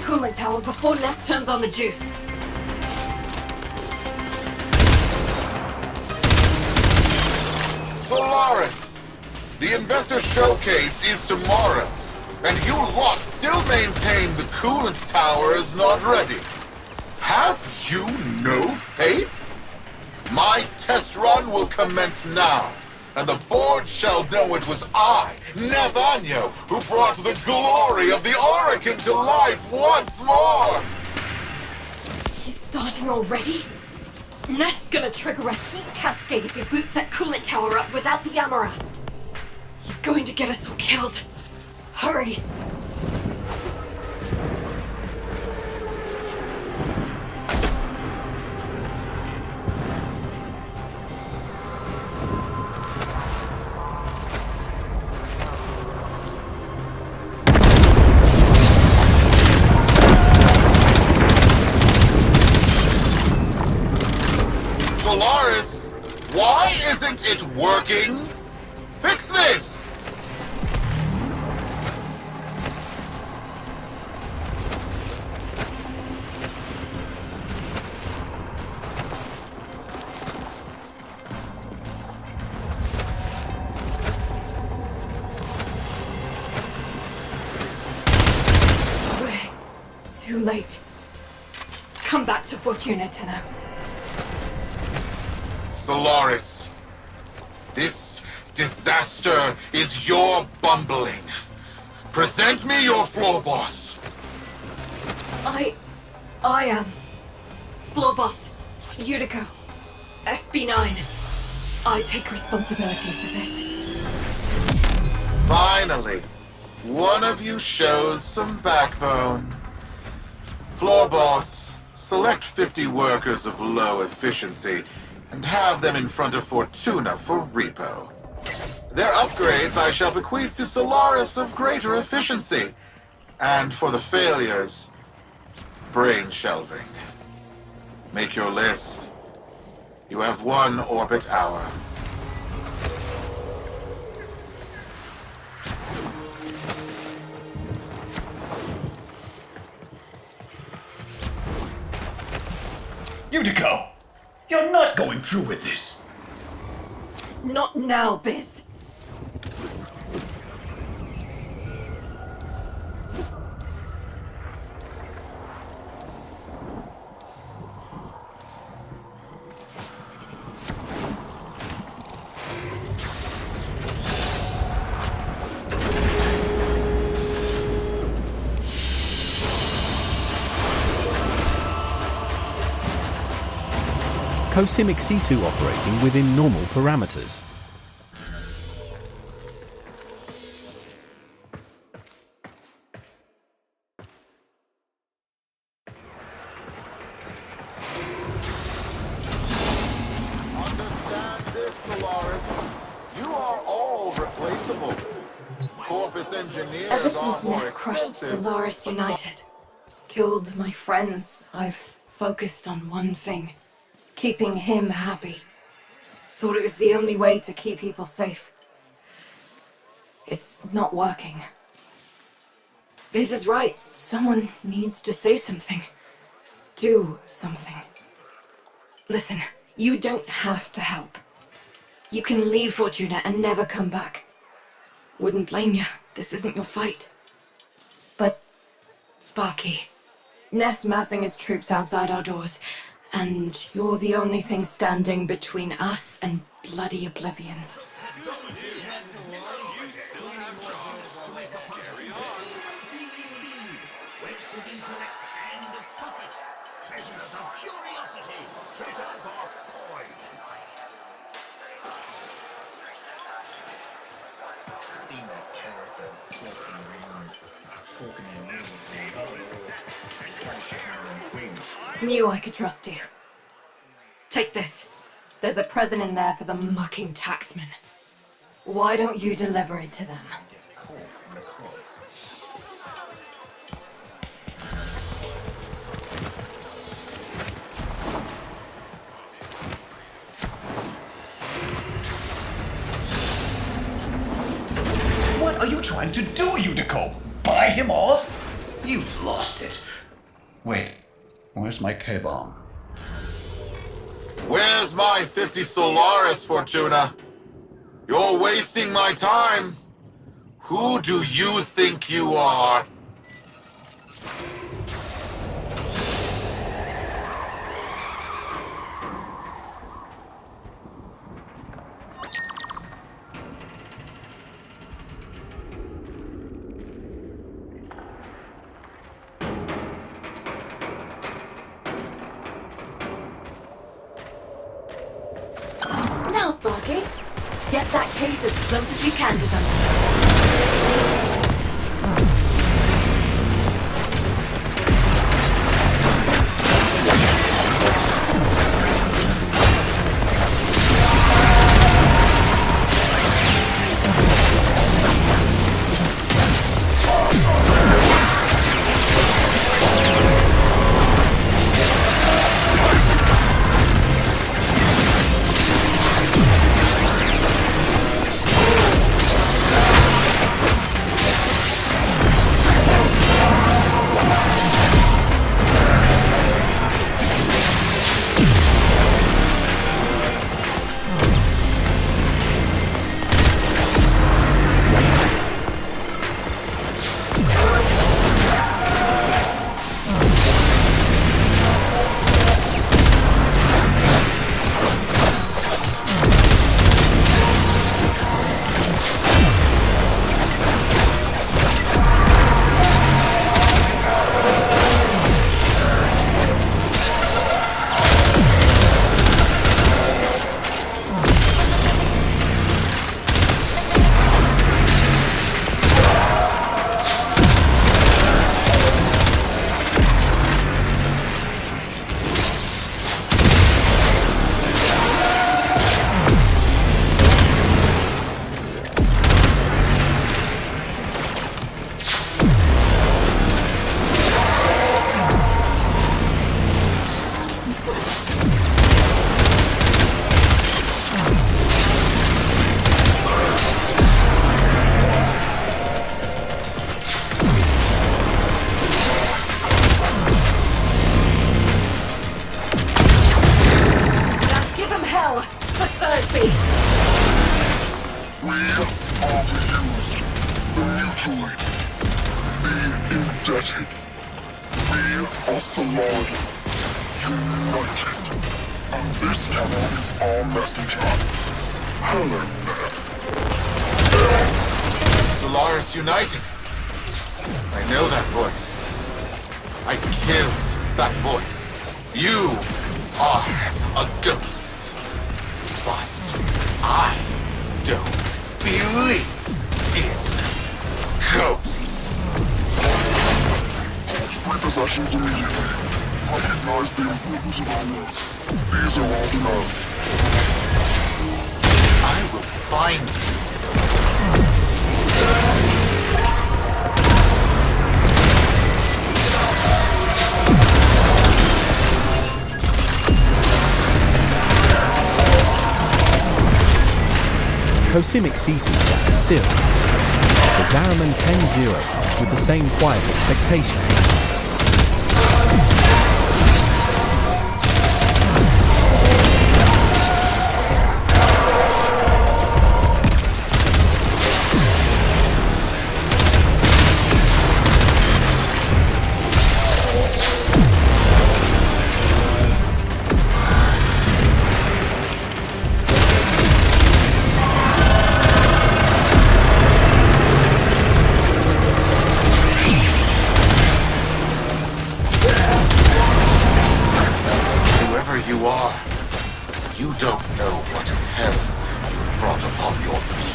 coolant tower before Neff turns on the juice. Solaris! The investor showcase is tomorrow, and you lot still maintain the coolant tower is not ready. Have you no faith? My test run will commence now, and the board shall know it was I, Nathaniel, who brought the glory of the Oracle to life once more! He's starting already? Neff's gonna trigger a heat cascade if he boots that coolant tower up without the Amarast. He's going to get us all killed. Hurry! Solaris, why isn't it working? Fix this! Too late. Come back to Fortuna, Tenno. Solaris, this disaster is your bumbling. Present me your floor boss. I am floor boss, Utico, FB9. I take responsibility for this. Finally, one of you shows some backbone. Floor boss, select 50 workers of low efficiency and have them in front of Fortuna for repo. Their upgrades I shall bequeath to Solaris of greater efficiency. And for the failures, brain shelving. Make your list. You have 1 orbit hour. Utico! You're not going through with this! Not now, Biz. Cosimic Sisu operating within normal parameters. Understand this, Solaris. You are all replaceable. Corpus engineers Ever are since more Neff crushed expensive. Solaris United, killed my friends, I've focused on one thing. Keeping him happy. Thought it was the only way to keep people safe. It's not working. Biz is right. Someone needs to say something. Do something. Listen, you don't have to help. You can leave Fortuna and never come back. Wouldn't blame you. This isn't your fight. But, Sparky, Neff's massing his troops outside our doors. And you're the only thing standing between us and bloody oblivion. Knew I could trust you. Take this. There's a present in there for the mucking taxman. Why don't you deliver it to them? What are you trying to do, Utico? Buy him off? You've lost it. Wait, where's my K-bomb? Where's my 50 Solaris, Fortuna? You're wasting my time. Who do you think you are? Now, Sparky, get that case as close as you can to them. indebted. We are Solaris, united. And this cannon is our messenger. Hello there. Solaris United. I know that voice. I killed that voice. You are a ghost. But I don't believe in ghosts. Repossessions immediately. Recognize the importance of our work. These are all demands. I will find you. Cosimic Sisu stands still. The Zaraman 10-0 with the same quiet expectation. You are. You don't know what hell you brought upon your being.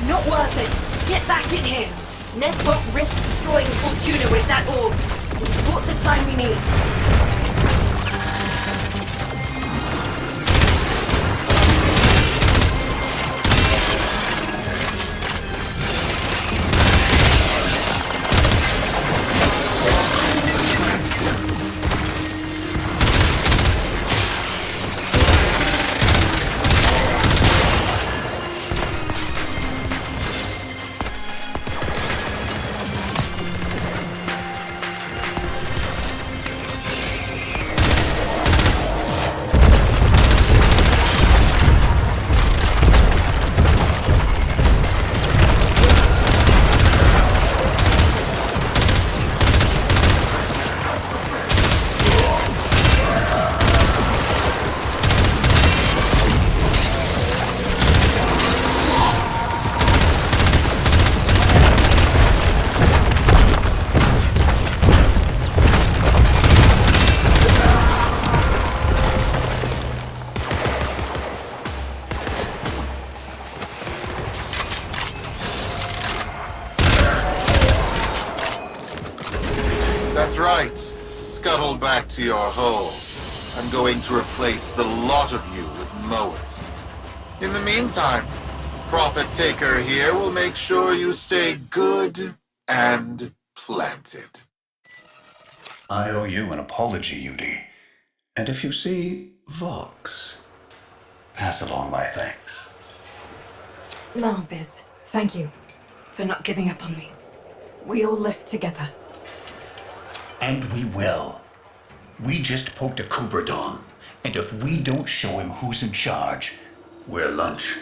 Not worth it. Get back in here. Ned won't risk destroying Fortuna with that orb. We've bought the time we need. That's right. Scuttle back to your hole. I'm going to replace the lot of you with mowers. In the meantime, Prophet Taker here will make sure you stay good and planted. I owe you an apology, Udi. And if you see Vox, pass along my thanks. No, Biz. Thank you for not giving up on me. We all live together. And we will. We just poked a Kuberdon, and if we don't show him who's in charge, we're lunch.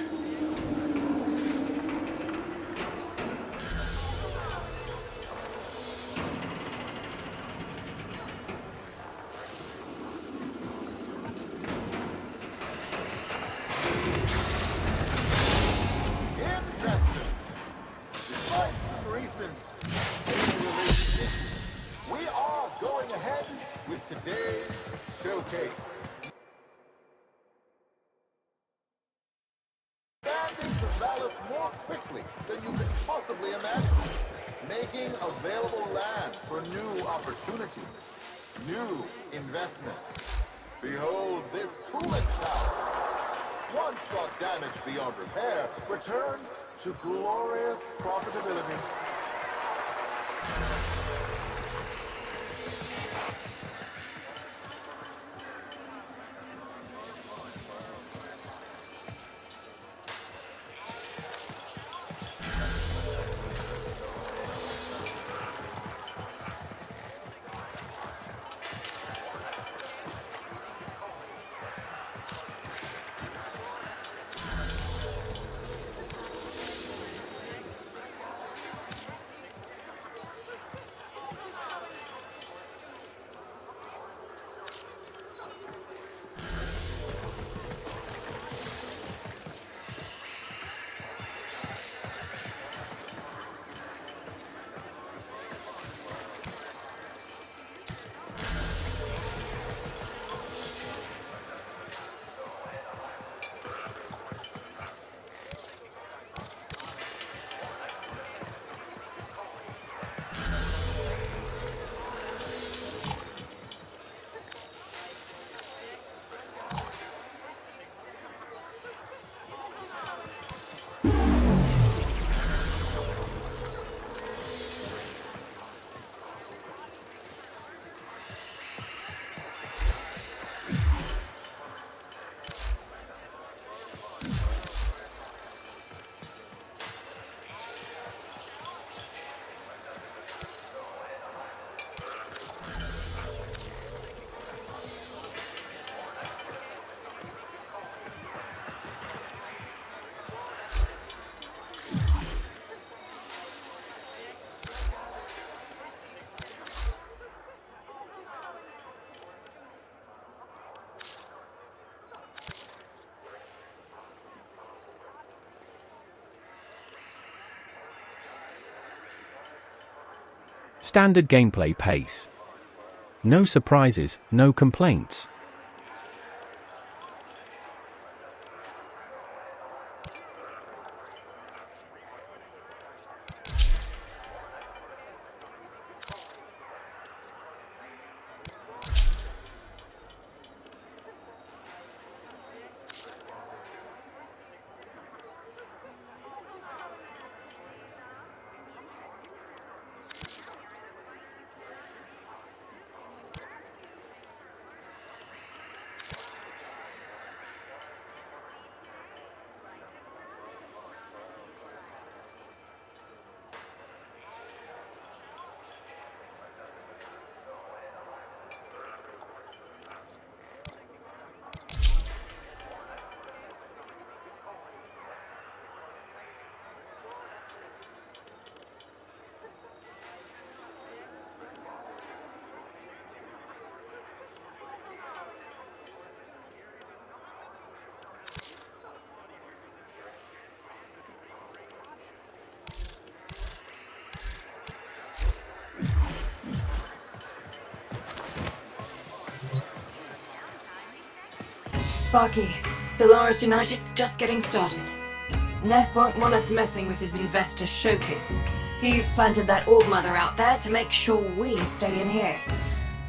Despite some recent related issues, we are going ahead with today's showcase. Expanding the Valis more quickly than you could possibly imagine, making available land for new opportunities, new investments. Behold this coolant tower. Once got damaged beyond repair, returned to glorious profitability. Standard gameplay pace. No surprises, no complaints. Sparky, Solaris United's just getting started. Neff won't want us messing with his investor showcase. He's planted that orb mother out there to make sure we stay in here.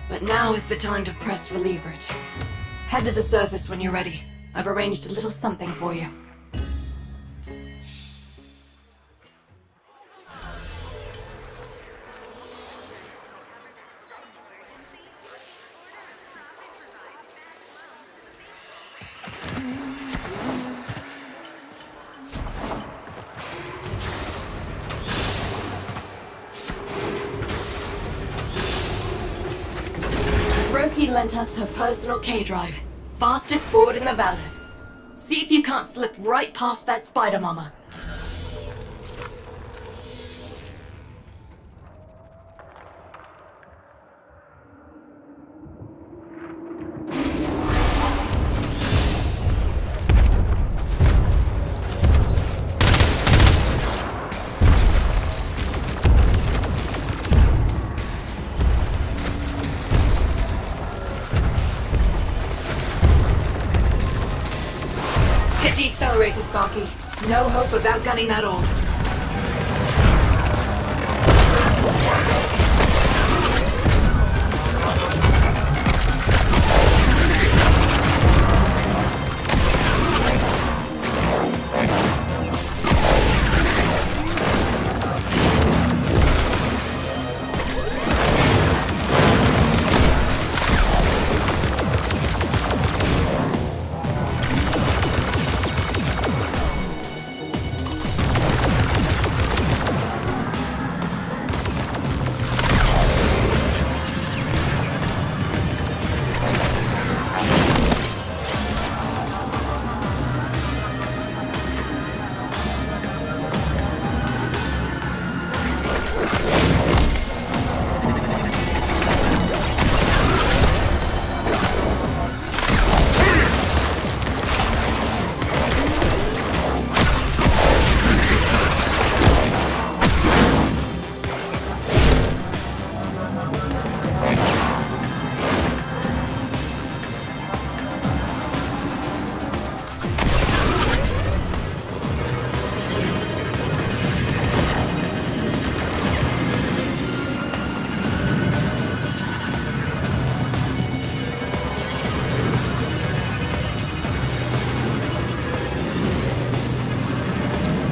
But now is the time to press for leverage. Head to the surface when you're ready. I've arranged a little something for you. Roki lent us her personal K-drive. Fastest board in the Vallis. See if you can't slip right past that spider mama. Hit the accelerator, Sparky. No hope of outgunning that orb.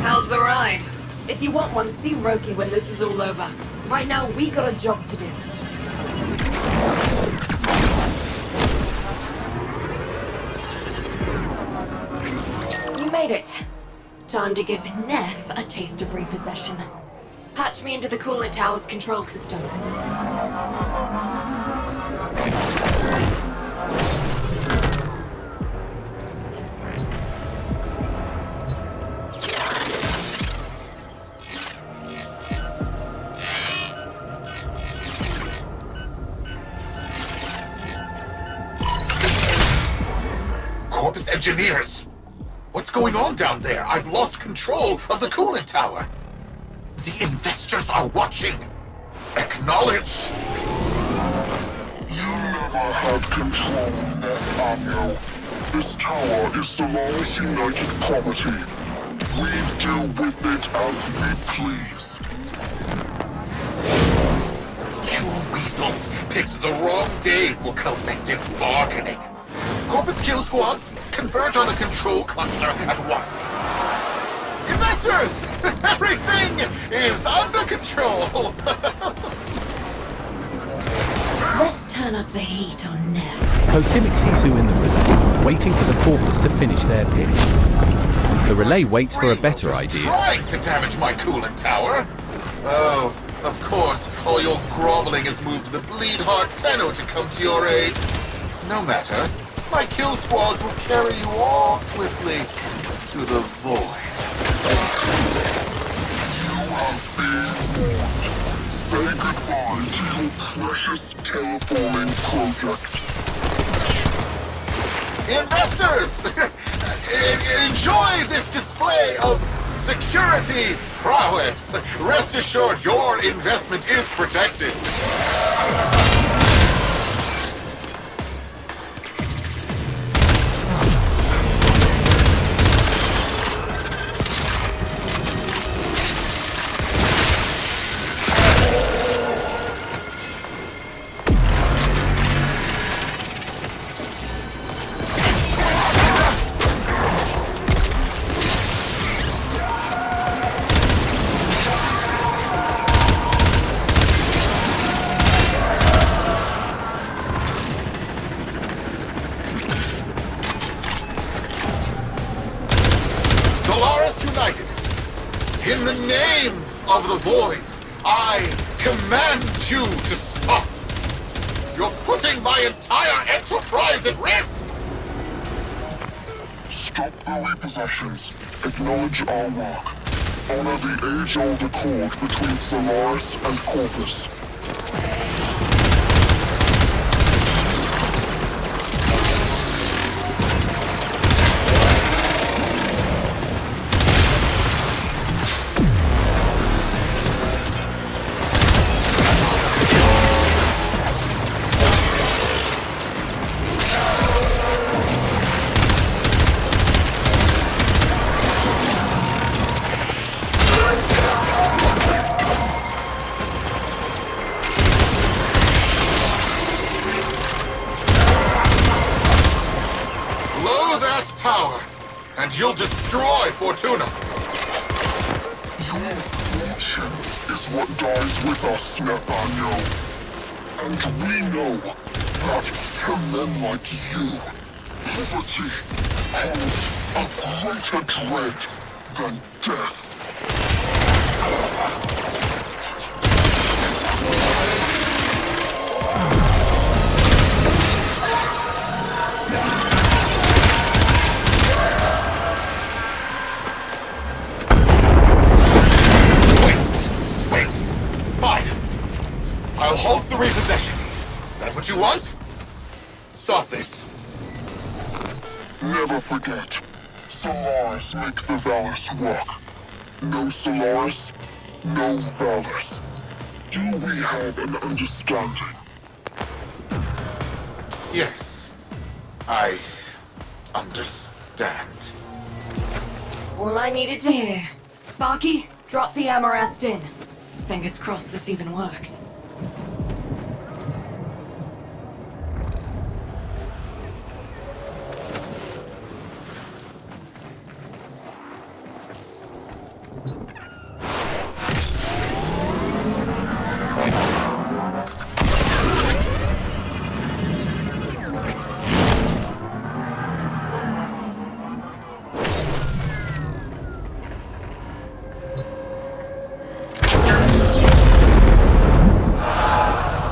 How's the ride? If you want one, see Roki when this is all over. Right now, we got a job to do. You made it. Time to give Neff a taste of repossession. Patch me into the coolant tower's control system. Corpus engineers! What's going on down there? I've lost control of the coolant tower. The investors are watching. Acknowledge. You never had control, Anyo. This tower is Solaris United property. We deal with it as we please. You weasels picked the wrong day for collective bargaining. Corpus kill squads, converge on the control cluster at once. Investors! Everything is under control! Let's turn up the heat on Neff. Cosimic Sisu in the relay, waiting for the corpus to finish their pitch. The relay waits for a better idea. Trying to damage my coolant tower? Oh, of course, all your groveling has moved the bleed-heart Tenno to come to your aid. No matter. My kill squads will carry you all swiftly to the void. You have been warned. Say goodbye to your precious terraforming project. Investors! Enjoy this display of security prowess. Rest assured your investment is protected. In the name of the Void, I command you to stop. You're putting my entire enterprise at risk! Stop the repossessions. Acknowledge our work. Honor the age-old accord between Solaris and Corpus. And you'll destroy Fortuna! Your fortune is what dies with us, Nathaniel. And we know that to men like you, poverty holds a greater dread than death. I'll halt the repossessions. Is that what you want? Stop this. Never forget. Solaris make the Valors work. No Solaris, no Valors. Do we have an understanding? Yes. I understand. All I needed to hear. Sparky, drop the Amarest in. Fingers crossed this even works.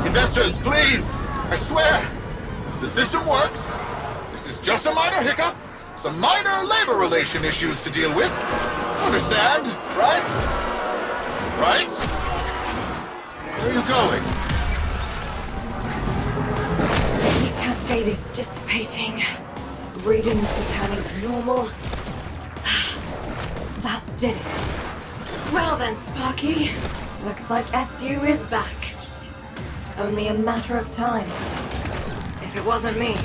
Investors, please! I swear! The system works. This is just a minor hiccup. Some minor labor relation issues to deal with. Understand, right? Right? Where are you going? The cascade is dissipating. Readings returning to normal. That did it. Well then, Sparky. Looks like SU is back. Only a matter of time. If it wasn't me,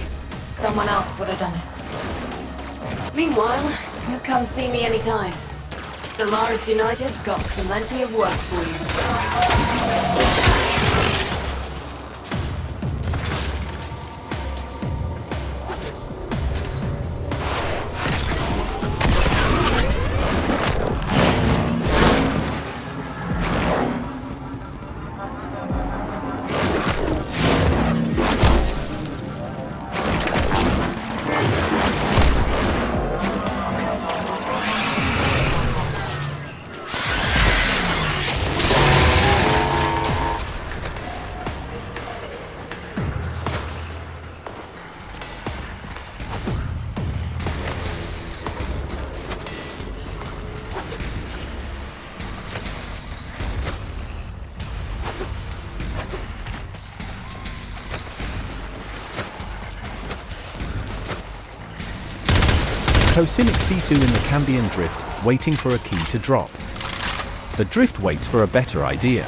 someone else would have done it. Meanwhile, you come see me anytime. Solaris United's got plenty of work for you. Cosimic Sisu in the Cambion drift, waiting for a key to drop. The drift waits for a better idea.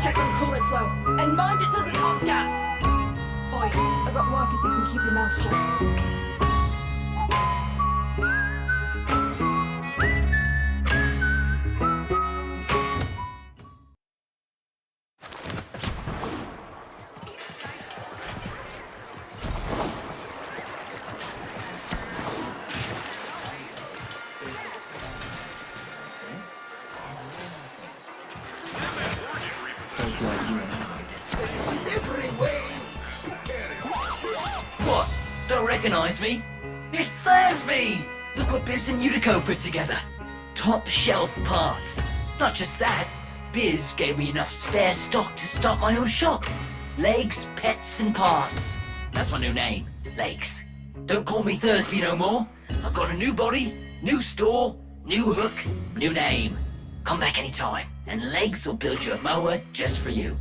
check on coolant flow. And mind it doesn't off gas. Oi, I got work if you can keep your mouth shut. What? Don't recognize me? It's Thursby! Look what Biz and Utico put together. Top shelf parts. Not just that, Biz gave me enough spare stock to start my own shop. Legs, pets, and parts. That's my new name, Legs. Don't call me Thursby no more. I've got a new body, new store, new hook, new name. Come back anytime, and Legs will build you a mower just for you.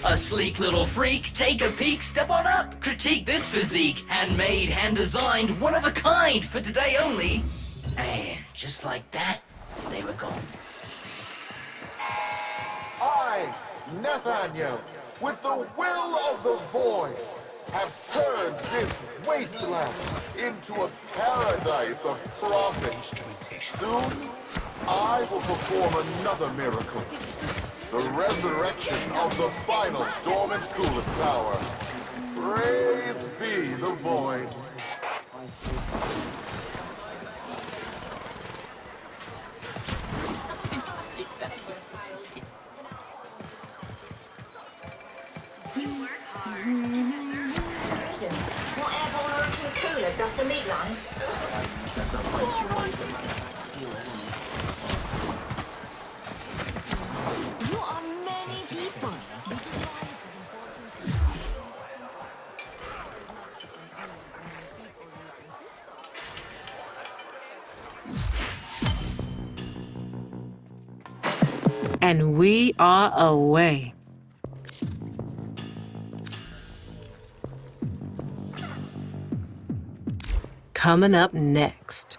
A sleek little freak, take a peek, step on up, critique this physique. Handmade, hand-designed, one of a kind, for today only. And just like that, they were gone. I, Nathaniel, with the will of the void, have turned this wasteland into a paradise of profit. Soon, I will perform another miracle. The resurrection of the final dormant coolant tower. Praise be the void. What airborne origin cooler does the meat lines? You are many people. This is why it is important to And we are away. Coming up next.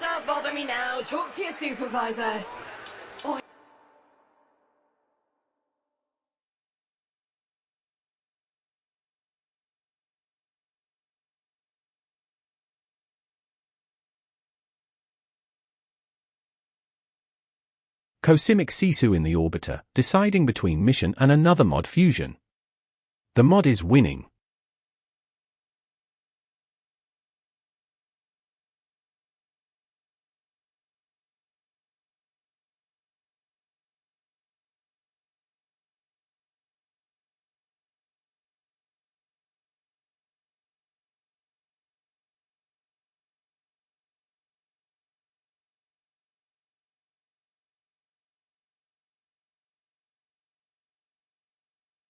Don't bother me now. Talk to your supervisor. Oi. Cosmic Sisu in the orbiter, deciding between mission and another mod fusion. The mod is winning.